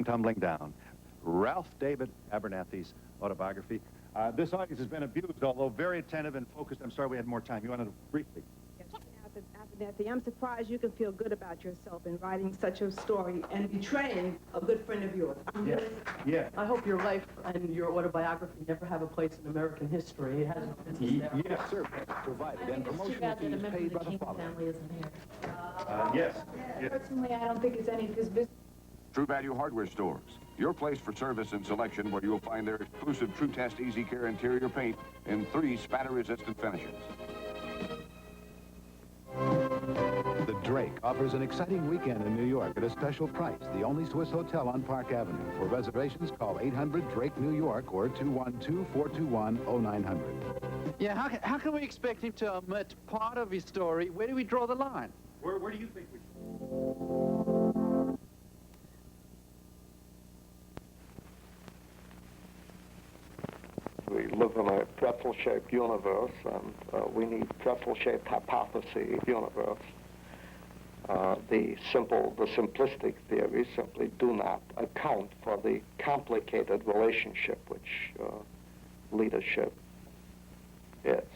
Tumbling Down. Ralph David Abernathy's autobiography. This audience has been abused, although very attentive and focused. I'm sorry we had more time. You wanted to briefly. Yes, Abernathy, I'm surprised you can feel good about yourself in writing such a story and betraying a good friend of yours. Yes. Yeah. I hope your life and your autobiography never have a place in American history. It has no business there. Yes, sir. Provided. And promotion fees paid by the father. Family isn't here. Yes. Personally, I don't think it's any of his business. True Value Hardware Stores. Your place for service and selection where you'll find their exclusive True Test Easy Care interior paint in 3 spatter-resistant finishes. The Drake offers an exciting weekend in New York at a special price. The only Swiss hotel on Park Avenue. For reservations, call 800-DRAKE-NEW YORK or 212-421-0900. Yeah, how can we expect him to omit part of his story? Where do we draw the line? Where do you think we should? We live in a pretzel-shaped universe, and we need pretzel-shaped hypothesis universe. The simplistic theories simply do not account for the complicated relationship which leadership is.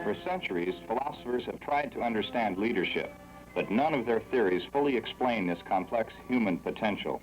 For centuries, philosophers have tried to understand leadership, but none of their theories fully explain this complex human potential.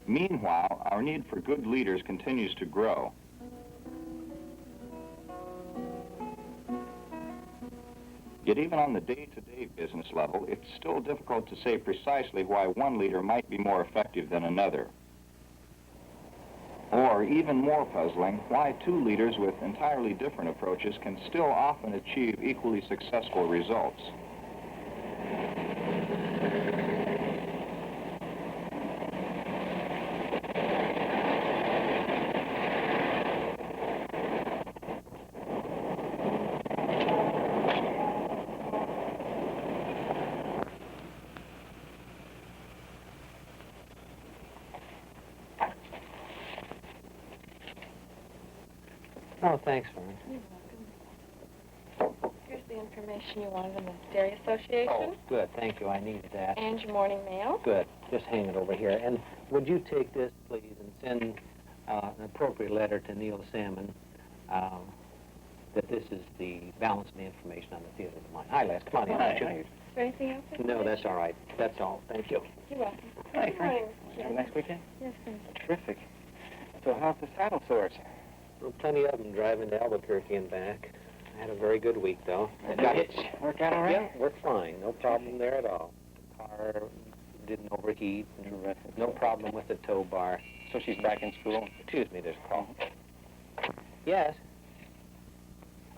Meanwhile, our need for good leaders continues to grow. Yet even on the day-to-day business level, it's still difficult to say precisely why one leader might be more effective than another, or even more puzzling, why two leaders with entirely different approaches can still often achieve equally successful results. Oh, thanks, Vern. You're welcome. Here's the information you wanted in the Dairy Association. Oh, good. Thank you. I needed that. And your morning mail. Good. Just hang it over here. And would you take this, please, and send an appropriate letter to Neil Salmon that this is the balance of the information on the theater of the mind. Hi, Les. Come on in. Is there anything else? No, that's all right. That's all. Thank you. You're welcome. Hi, Good Frank. morning. Have a nice weekend? Yes, thank you. Terrific. So how's the saddle sores? Well, plenty of them driving to Albuquerque and back. I had a very good week, though. Did the hitch work out all right? Yeah, worked fine. No problem there at all. The car didn't overheat. Terrific. No problem with the tow bar. So she's back in school? Excuse me, there's a call. Yes?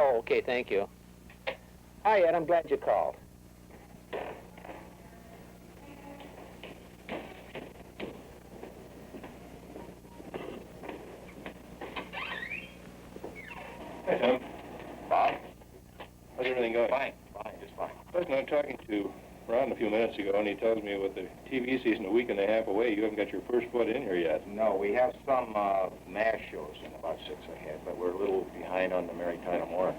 Oh, okay, thank you. Hi, Ed, I'm glad you called. Hey, Tom. Bob? How's everything going? Fine, just fine. Listen, I'm talking to Ron a few minutes ago, and he tells me with the TV season a week and a half away, you haven't got your first foot in here yet. No, we have some MASH shows in about 6 ahead, but we're a little behind on the Mary Tyler Moore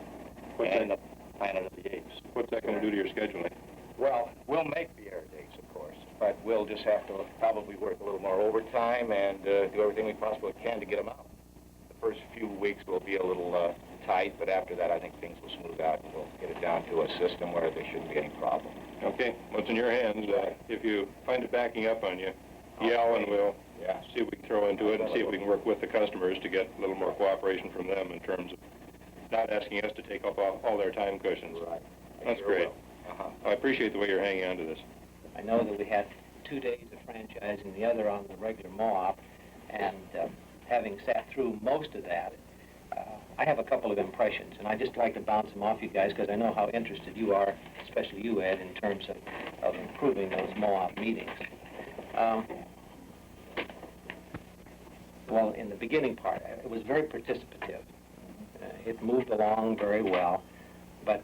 and the Planet of the Apes. What's that going to do to your scheduling? Well, we'll make the air dates, of course, but we'll just have to probably work a little more overtime and do everything we possibly can to get them out. The first few weeks will be a little tight, but after that, I think things will smooth out and we'll get it down to a system where there shouldn't be any problem. Okay, well, it's in your hands. If you find it backing up on you, yell and we'll see if we can throw into it and see if we can work with the customers to get a little more cooperation from them in terms of not asking us to take up all their time cushions. Right. That's great. I appreciate the way you're hanging on to this. I know that we had 2 days of franchising, the other on the regular MOOP, and having sat through most of that, I have a couple of impressions, and I'd just like to bounce them off you guys because I know how interested you are, especially you, Ed, in terms of improving those MOOP meetings. Well, in the beginning part, it was very participative. It moved along very well, but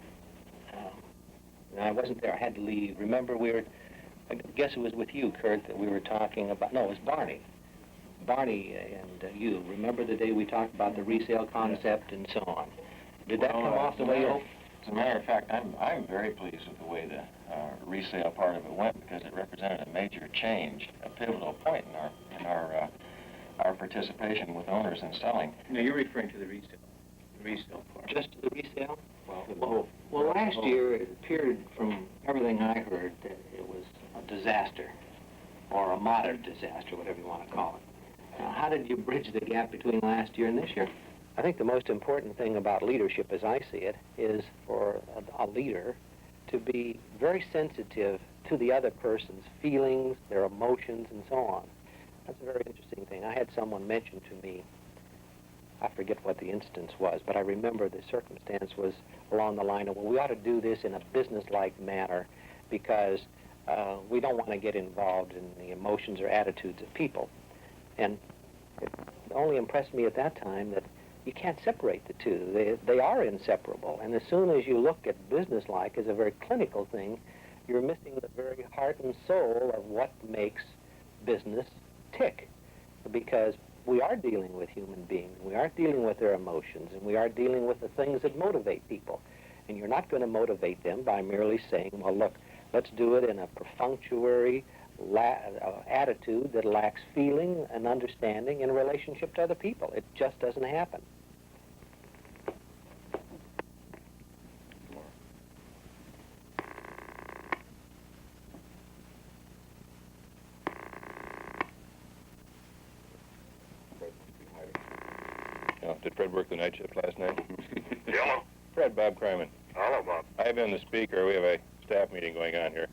I wasn't there. I had to leave. Remember, I guess it was with you, Kurt, that we were talking about, no, it was Barney. Barney and you, remember the day we talked about the resale concept and so on? Did that come off the way you hoped? As a matter of fact, I'm very pleased with the way the resale part of it went because it represented a major change, a pivotal point in our participation with owners in selling. No, you're referring to the resale part. Just to the resale? Well, last year it appeared from everything I heard that it was a disaster, or a moderate disaster, whatever you want to call it. Now, how did you bridge the gap between last year and this year? I think the most important thing about leadership, as I see it, is for a leader to be very sensitive to the other person's feelings, their emotions, and so on. That's a very interesting thing. I had someone mention to me, I forget what the instance was, but I remember the circumstance was along the line of, well, we ought to do this in a business-like manner because we don't want to get involved in the emotions or attitudes of people. And it only impressed me at that time that you can't separate the two. They are inseparable. And as soon as you look at business-like as a very clinical thing, you're missing the very heart and soul of what makes business tick. Because we are dealing with human beings. We are dealing with their emotions, and we are dealing with the things that motivate people. And you're not going to motivate them by merely saying, well, look, let's do it in a perfunctory attitude that lacks feeling and understanding in relationship to other people. It just doesn't happen. Did Fred work the night shift last night? Hello. Fred, Bob Kryman. Hello, Bob. I have been the speaker. We have a staff meeting going on here.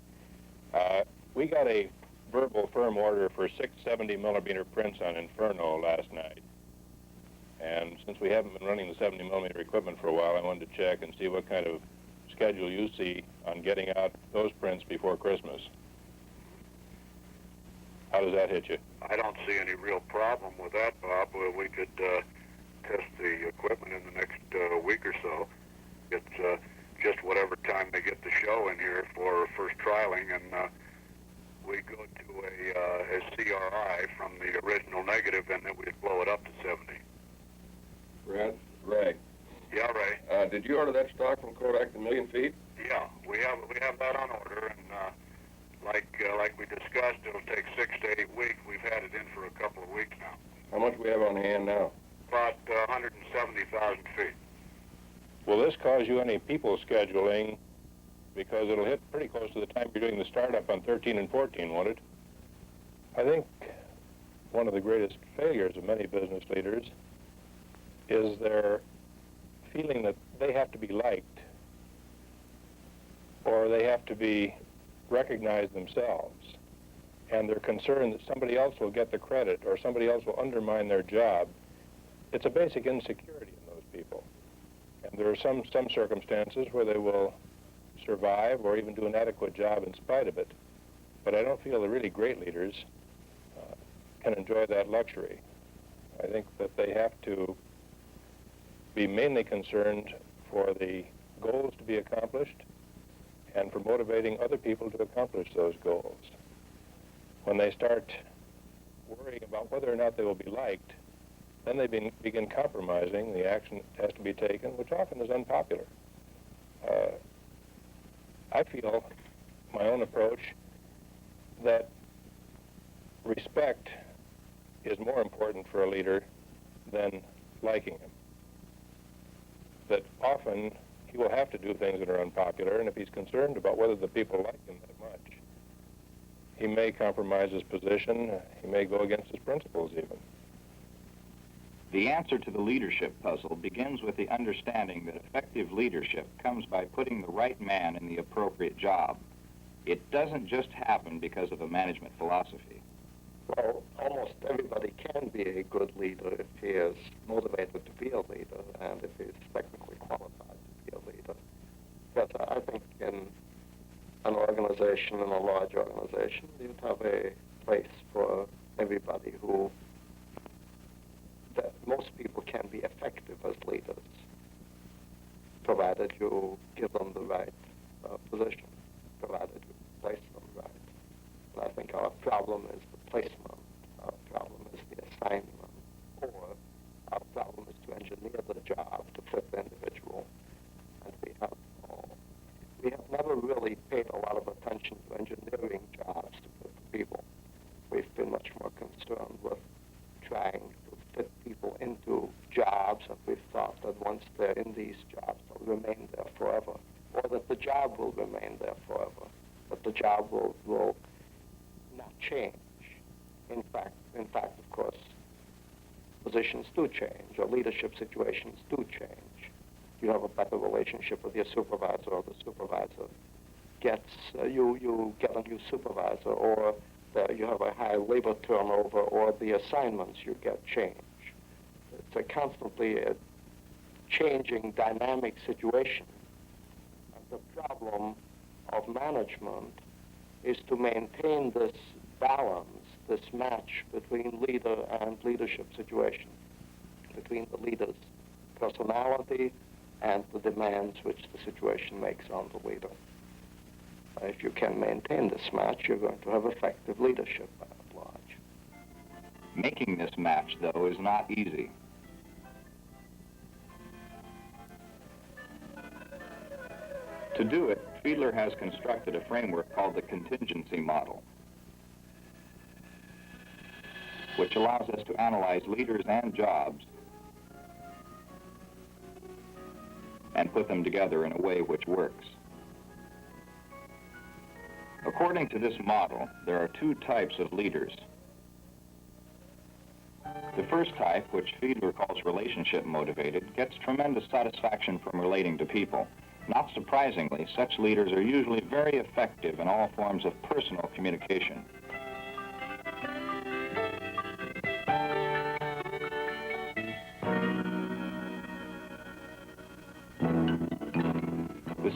We got a verbal firm order for 670 millimeter prints on Inferno last night. And since we haven't been running the 70mm equipment for a while, I wanted to check and see what kind of schedule you see on getting out those prints before Christmas. How does that hit you? I don't see any real problem with that, Bob. We could test the equipment in the next week or so. It's just whatever time they get the show in here for first trialing, and we go to a CRI from the original negative, and then we'd blow it up to 70. Brad? Ray. Yeah, Ray. Did you order that stock from Kodak, the million feet? Yeah, we have that on order, and like we discussed, it'll take 6 to 8 weeks. We've had it in for a couple of weeks now. How much we have on hand now? About 170,000 feet. Will this cause you any people scheduling? Because it'll hit pretty close to the time you're doing the startup on 13 and 14, won't it? I think one of the greatest failures of many business leaders is their feeling that they have to be liked or they have to be recognized themselves, and they're concerned that somebody else will get the credit or somebody else will undermine their job. It's a basic insecurity in those people. And there are some circumstances where they will survive or even do an adequate job in spite of it. But I don't feel the really great leaders can enjoy that luxury. I think that they have to be mainly concerned for the goals to be accomplished and for motivating other people to accomplish those goals. When they start worrying about whether or not they will be liked, then they begin compromising the action that has to be taken, which often is unpopular. I feel, my own approach, that respect is more important for a leader than liking him. That often he will have to do things that are unpopular, and if he's concerned about whether the people like him that much, he may compromise his position, he may go against his principles even. The answer to the leadership puzzle begins with the understanding that effective leadership comes by putting the right man in the appropriate job. It doesn't just happen because of a management philosophy. Well, almost everybody can be a good leader if he is motivated to be a leader and if he's technically qualified to be a leader. But I think in an organization, in a large organization, you'd have a place for everybody who, that most people can be effective as leaders, provided you give them the right position, provided you place them right. And I think our problem is the placement, our problem is the assignment, or our problem is to engineer the job to fit the individual. And we have never really paid a lot of attention to engineering jobs to fit the people. We've been much more concerned with trying to fit people into jobs, and we've thought that once they're in these jobs, they'll remain there forever, or that the job will remain there forever, that the job will not change. In fact, of course, positions do change, or leadership situations do change. You have a better relationship with your supervisor, or the supervisor gets, you get a new supervisor, or you have a high labor turnover, or the assignments you get change. It's a constantly changing dynamic situation. And the problem of management is to maintain this balance, this match between leader and leadership situation, between the leader's personality and the demands which the situation makes on the leader. If you can maintain this match, you're going to have effective leadership by and large. Making this match, though, is not easy. To do it, Fiedler has constructed a framework called the contingency model, which allows us to analyze leaders and jobs and put them together in a way which works. According to this model, there are two types of leaders. The first type, which Fiedler calls relationship motivated, gets tremendous satisfaction from relating to people. Not surprisingly, such leaders are usually very effective in all forms of personal communication.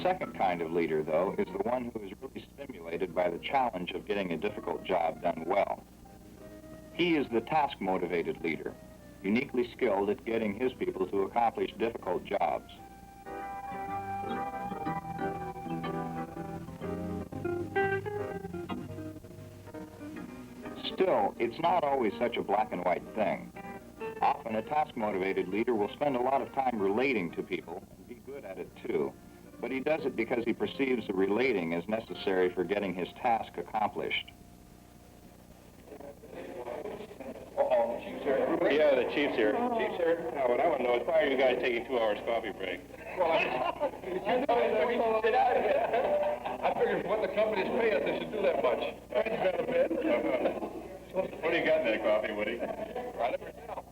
second kind of leader, though, is the one who is really stimulated by the challenge of getting a difficult job done well. He is the task-motivated leader, uniquely skilled at getting his people to accomplish difficult jobs. Still, it's not always such a black and white thing. Often, a task-motivated leader will spend a lot of time relating to people and be good at it too, but he does it because he perceives the relating as necessary for getting his task accomplished. Yeah, the chief's here. Chief's here? Now, what I want to know is why are you guys taking 2 hours coffee break? Well, I figured what the companies pay us, they should do that much. That's better, man. What do you got in that coffee, Woody? I never tell.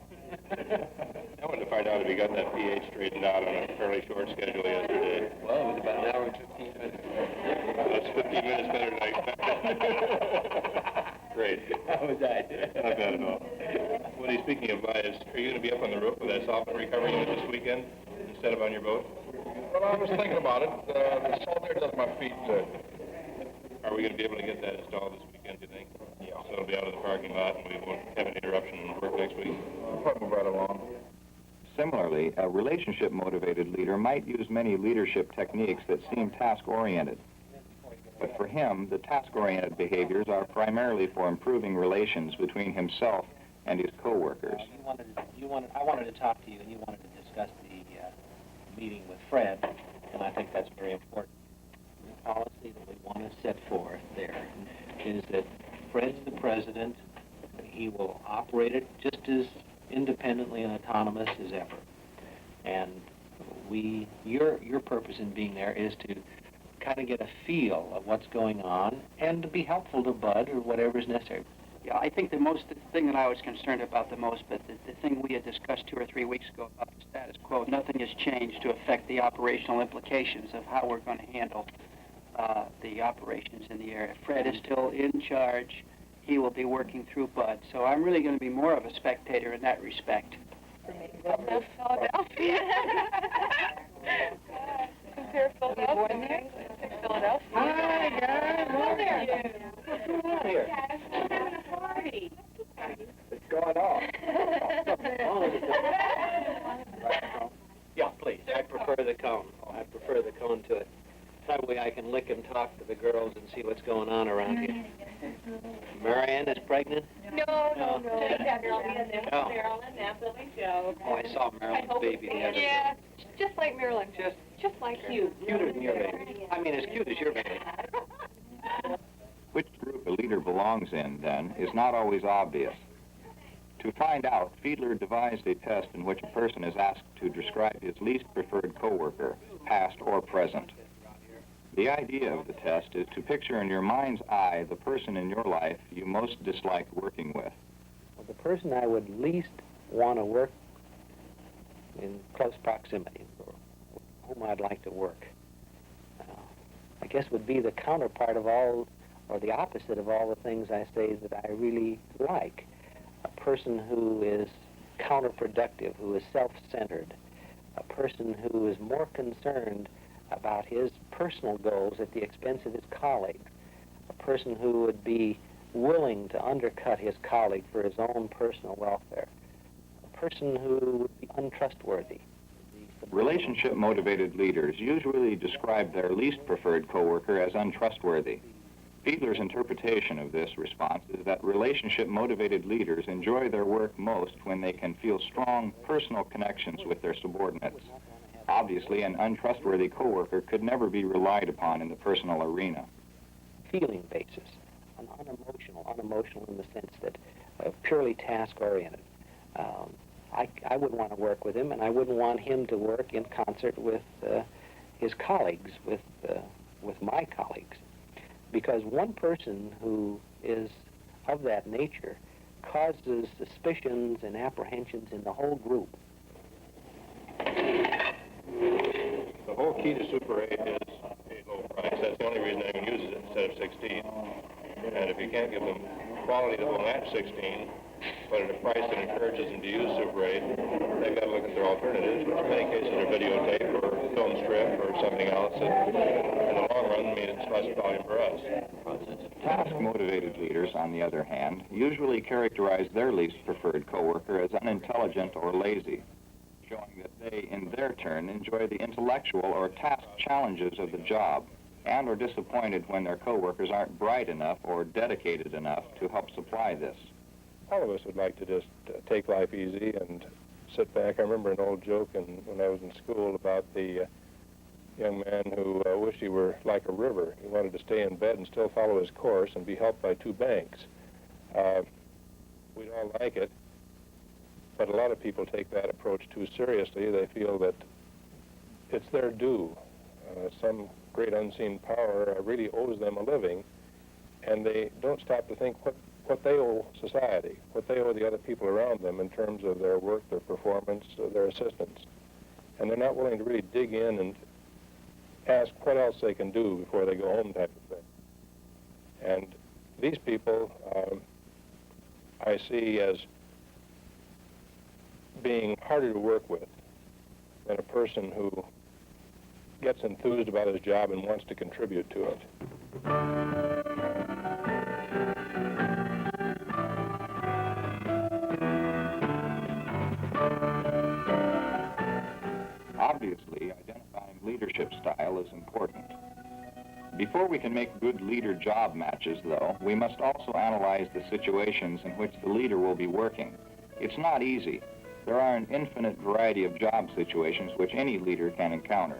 I wanted to find out if you got that pH straightened out on a fairly short schedule yesterday. Well, it was about an hour and 15 minutes. That's 15 minutes better than I expected. Great. How was that? Not bad at all. Woody, speaking of lives, are you going to be up on the roof with that software recovery unit this weekend instead of on your boat? Well, I was thinking about it. The salt there does my feet. Are we going to be able to get that installed this weekend, do you think? Yeah. So it'll be out of the parking lot and we won't have an interruption in work next week? I'll probably move right along. Similarly, a relationship-motivated leader might use many leadership techniques that seem task-oriented. But for him, the task-oriented behaviors are primarily for improving relations between himself and his co-workers. I wanted to talk to you, and you wanted to discuss the meeting with Fred, and I think that's very important. The policy that we want to set forth there is that Fred's the president. He will operate it just as independently and autonomous as ever. And your purpose in being there is to kind of get a feel of what's going on and to be helpful to Bud or whatever is necessary. Yeah, I think the thing that I was concerned about the most, but the thing we had discussed 2 or 3 weeks ago about the status quo, nothing has changed to affect the operational implications of how we're going to handle the operations in the area. Fred is still in charge. He will be working through Bud. So I'm really going to be more of a spectator in that respect. Philadelphia. Compare Philadelphia to Philadelphia. Hi, guys. Hello there. What's going on here? We're having a party. What's going on? Yeah, please. I prefer the cone. I prefer the cone to it. That way I can lick and talk to the girls and see what's going on around here. Marianne is pregnant? No. Just have Marilyn. Oh. Marilyn, that's what we show. Oh, I saw Marilyn's baby the other day. Yeah, just like Marilyn. Just like you. Cuter than your baby. I mean, as cute as your baby. Which group a leader belongs in, then, is not always obvious. To find out, Fiedler devised a test in which a person is asked to describe his least preferred coworker, past or present. The idea of the test is to picture in your mind's eye the person in your life you most dislike working with. Well, the person I would least want to work in close proximity, or whom I'd like to work, I guess would be the counterpart of all, or the opposite of all the things I say that I really like. A person who is counterproductive, who is self-centered, a person who is more concerned about his personal goals at the expense of his colleagues, a person who would be willing to undercut his colleague for his own personal welfare, a person who would be untrustworthy. Relationship-motivated leaders usually describe their least preferred coworker as untrustworthy. Fiedler's interpretation of this response is that relationship-motivated leaders enjoy their work most when they can feel strong personal connections with their subordinates. Obviously, an untrustworthy coworker could never be relied upon in the personal arena. Feeling basis, unemotional in the sense that purely task-oriented. I wouldn't want to work with him, and I wouldn't want him to work in concert with his colleagues, with my colleagues. Because one person who is of that nature causes suspicions and apprehensions in the whole group. The whole key to Super 8 is a low price. That's the only reason anyone uses it instead of 16. And if you can't give them quality that will match 16, but at a price that encourages them to use Super 8, they've got to look at their alternatives, which in many cases are videotape or film strip or or something else that in the long run means less volume for us. Task-motivated leaders, on the other hand, usually characterize their least preferred coworker as unintelligent or lazy, showing that they, in their turn, enjoy the intellectual or task challenges of the job and are disappointed when their coworkers aren't bright enough or dedicated enough to help supply this. All of us would like to just take life easy and sit back. I remember an old joke when I was in school about the young man who wished he were like a river. He wanted to stay in bed and still follow his course and be helped by two banks. We'd all like it, but a lot of people take that approach too seriously. They feel that it's their due. Some great unseen power really owes them a living, and they don't stop to think what they owe society, what they owe the other people around them in terms of their work, their performance, their assistance. And they're not willing to really dig in and ask what else they can do before they go home type of thing. And these people I see as being harder to work with than a person who gets enthused about his job and wants to contribute to it. Obviously, identifying leadership style is important. Before we can make good leader-job matches, though, we must also analyze the situations in which the leader will be working. It's not easy. There are an infinite variety of job situations which any leader can encounter.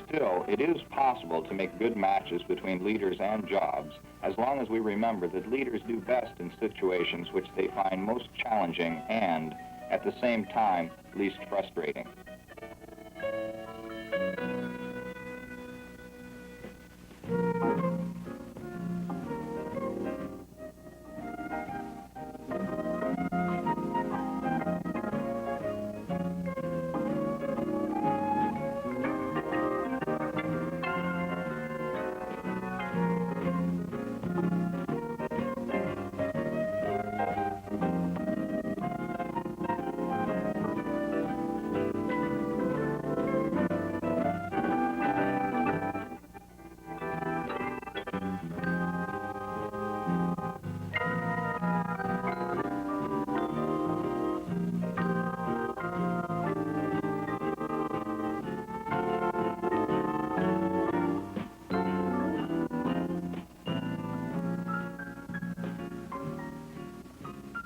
Still, it is possible to make good matches between leaders and jobs, as long as we remember that leaders do best in situations which they find most challenging and, at the same time, least frustrating.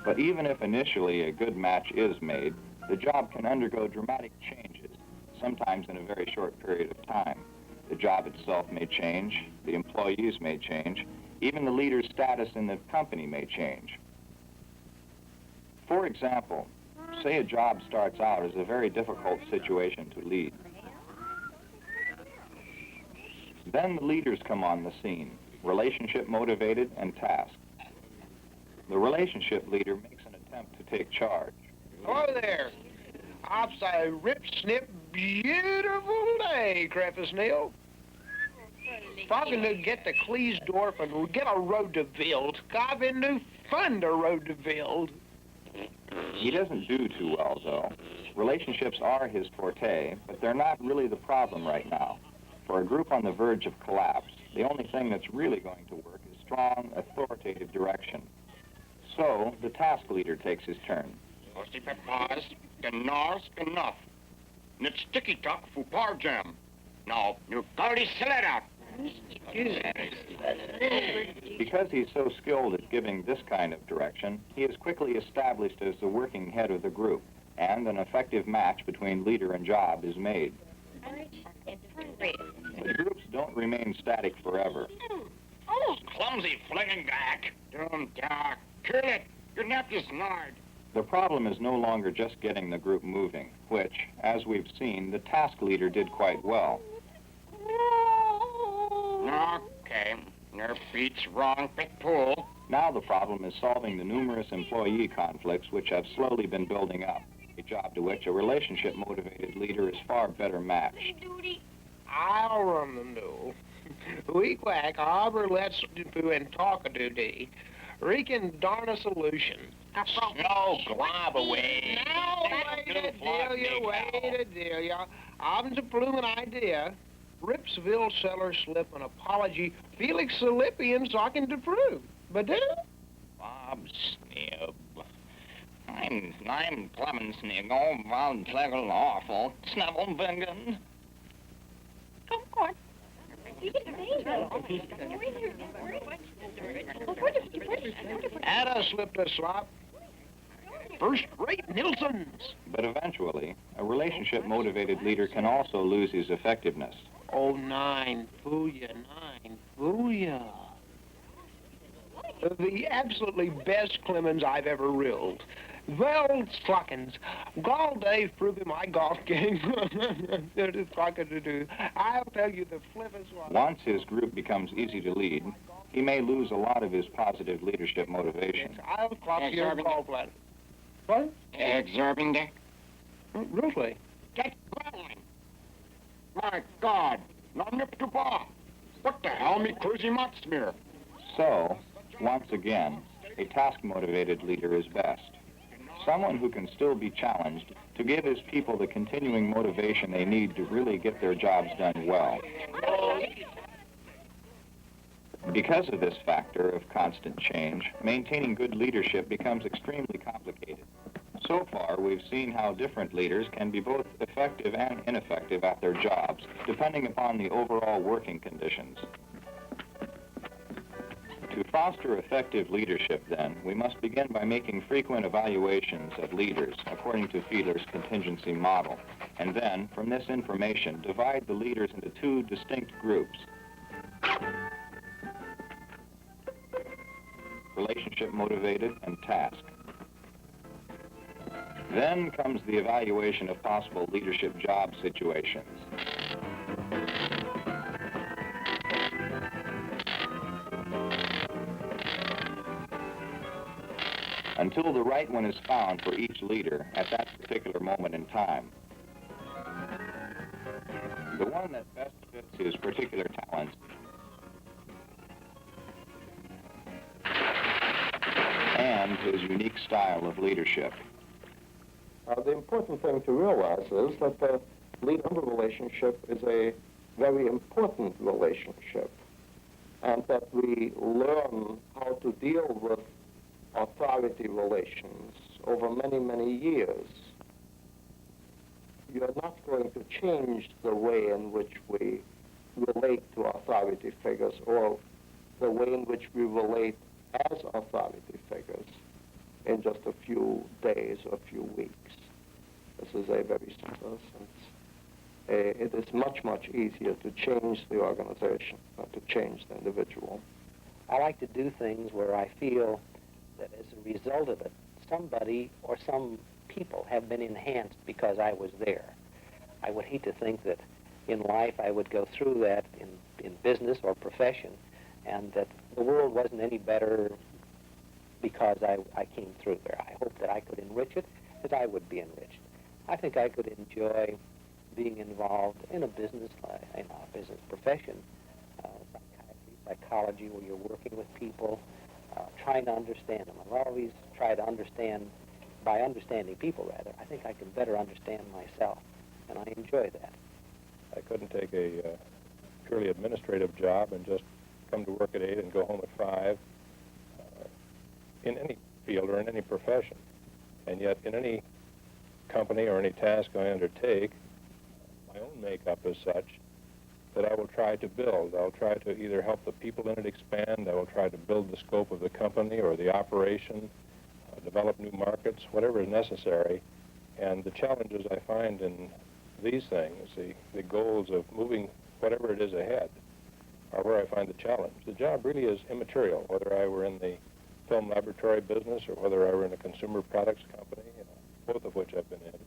But even if initially a good match is made, the job can undergo dramatic changes, sometimes in a very short period of time. The job itself may change, the employees may change, even the leader's status in the company may change. For example, say a job starts out as a very difficult situation to lead. Then the leaders come on the scene, relationship motivated and tasked. The relationship leader makes an attempt to take charge. Oh, there. It's a rip-snip, beautiful day, Crepusnell. If I can get to Cleesdorf and get a road to Vild, I've been new fun to road to Vild. He doesn't do too well, though. Relationships are his forte, but they're not really the problem right now. For a group on the verge of collapse, the only thing that's really going to work is strong, authoritative direction. So, the task leader takes his turn. It's sticky tuck for par jam. Now, you already sell it out. Because he's so skilled at giving this kind of direction, he is quickly established as the working head of the group, and an effective match between leader and job is made. But groups don't remain static forever. clumsy flinging back. Don't kill it. Your nephew's nard. The problem is no longer just getting the group moving, which, as we've seen, the task leader did quite well. Okay, your feet's wrong, pick pool. Now the problem is solving the numerous employee conflicts which have slowly been building up, a job to which a relationship-motivated leader is far better matched. I'll run the new. We quack, arbor let's do and talk a do-dee. Reckon darn a solution. No, glob away. Now, wait a deal. Abend's a bloomin' idea. Ripsville seller slip an apology. Felix Philippian socking to prove. But do? Bob Snib. I'm Clemens Sniggle, von Plegel awful. Snabelbingen. Come on. Ada slipped a slop. First-rate Nilsson's. But eventually, a relationship-motivated leader can also lose his effectiveness. Oh, nine. Booyah, nine. Booyah. The absolutely best Clemens I've ever rilled. Well, Slockins, Gall Dave proving my golf game. I'll tell you the flippest one. Once his group becomes easy to lead, he may lose a lot of his positive leadership motivation. I'll clock your gallbladder. What? Exorbitant there? Really? Get going. My God. Not nip to bar. What the hell, me crazy mutt smear? So, once again, a task-motivated leader is best. Someone who can still be challenged to give his people the continuing motivation they need to really get their jobs done well. Because of this factor of constant change, maintaining good leadership becomes extremely complicated. So far, we've seen how different leaders can be both effective and ineffective at their jobs, depending upon the overall working conditions. To foster effective leadership, then, we must begin by making frequent evaluations of leaders according to Fiedler's contingency model, and then, from this information, divide the leaders into two distinct groups: relationship-motivated and task. Then comes the evaluation of possible leadership job situations. Until the right one is found for each leader at that particular moment in time. The one that best fits his particular talents and his unique style of leadership. The important thing to realize is that the lead-member relationship is a very important relationship, and that we learn how to deal with authority relations over many, many years. You're not going to change the way in which we relate to authority figures or the way in which we relate as authority figures in just a few days or a few weeks. This is a very simple sense. It is much, much easier to change the organization than to change the individual. I like to do things where I feel that as a result of it, somebody or some people have been enhanced because I was there. I would hate to think that in life I would go through that in business or profession, and that the world wasn't any better because I came through there. I hope that I could enrich it as I would be enriched. I think I could enjoy being involved in a business profession, psychiatry, psychology, where you're working with people, trying to understand them. I've always tried to understand, by understanding people rather, I think I can better understand myself, and I enjoy that. I couldn't take a purely administrative job and just come to work at 8 and go home at 5 in any field or in any profession. And yet in any company or any task I undertake, my own makeup is such that I will try to build. I'll try to either help the people in it expand, I will try to build the scope of the company or the operation, develop new markets, whatever is necessary. And the challenges I find in these things, the goals of moving whatever it is ahead, are where I find the challenge. The job really is immaterial, whether I were in the film laboratory business or whether I were in a consumer products company, both of which I've been in.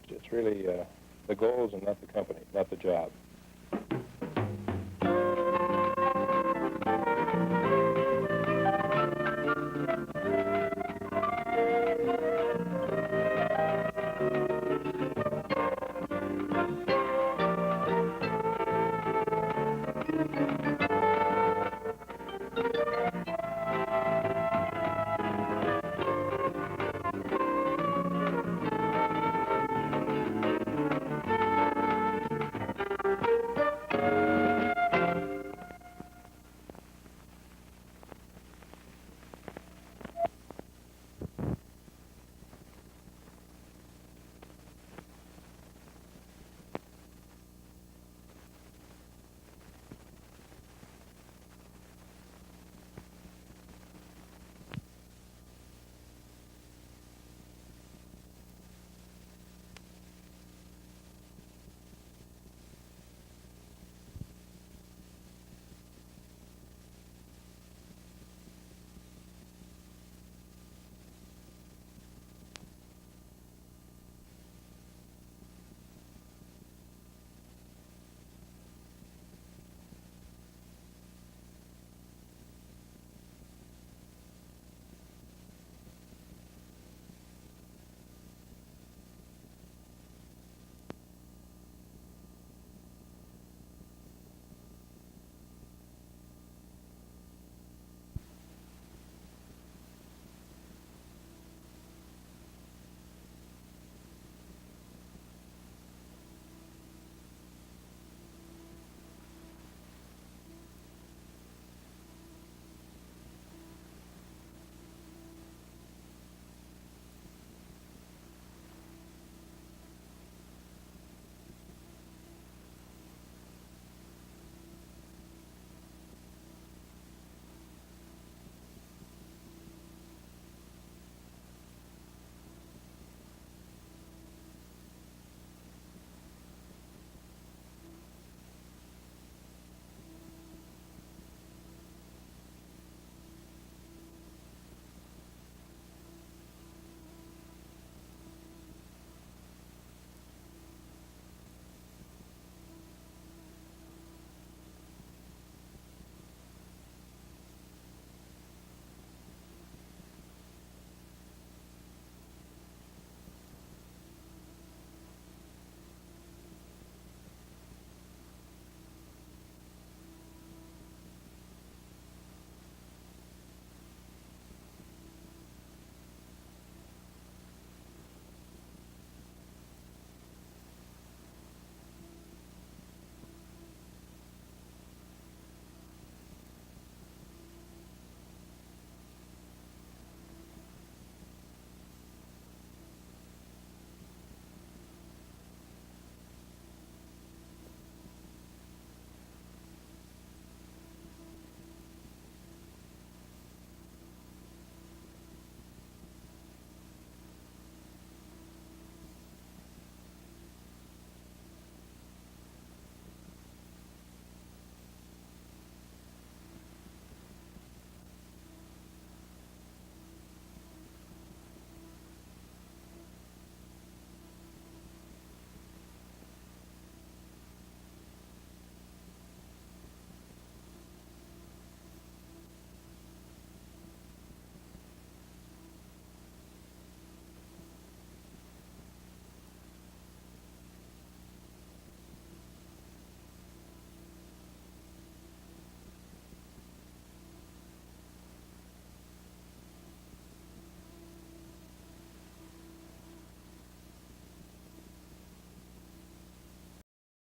It's really the goals and not the company, not the job.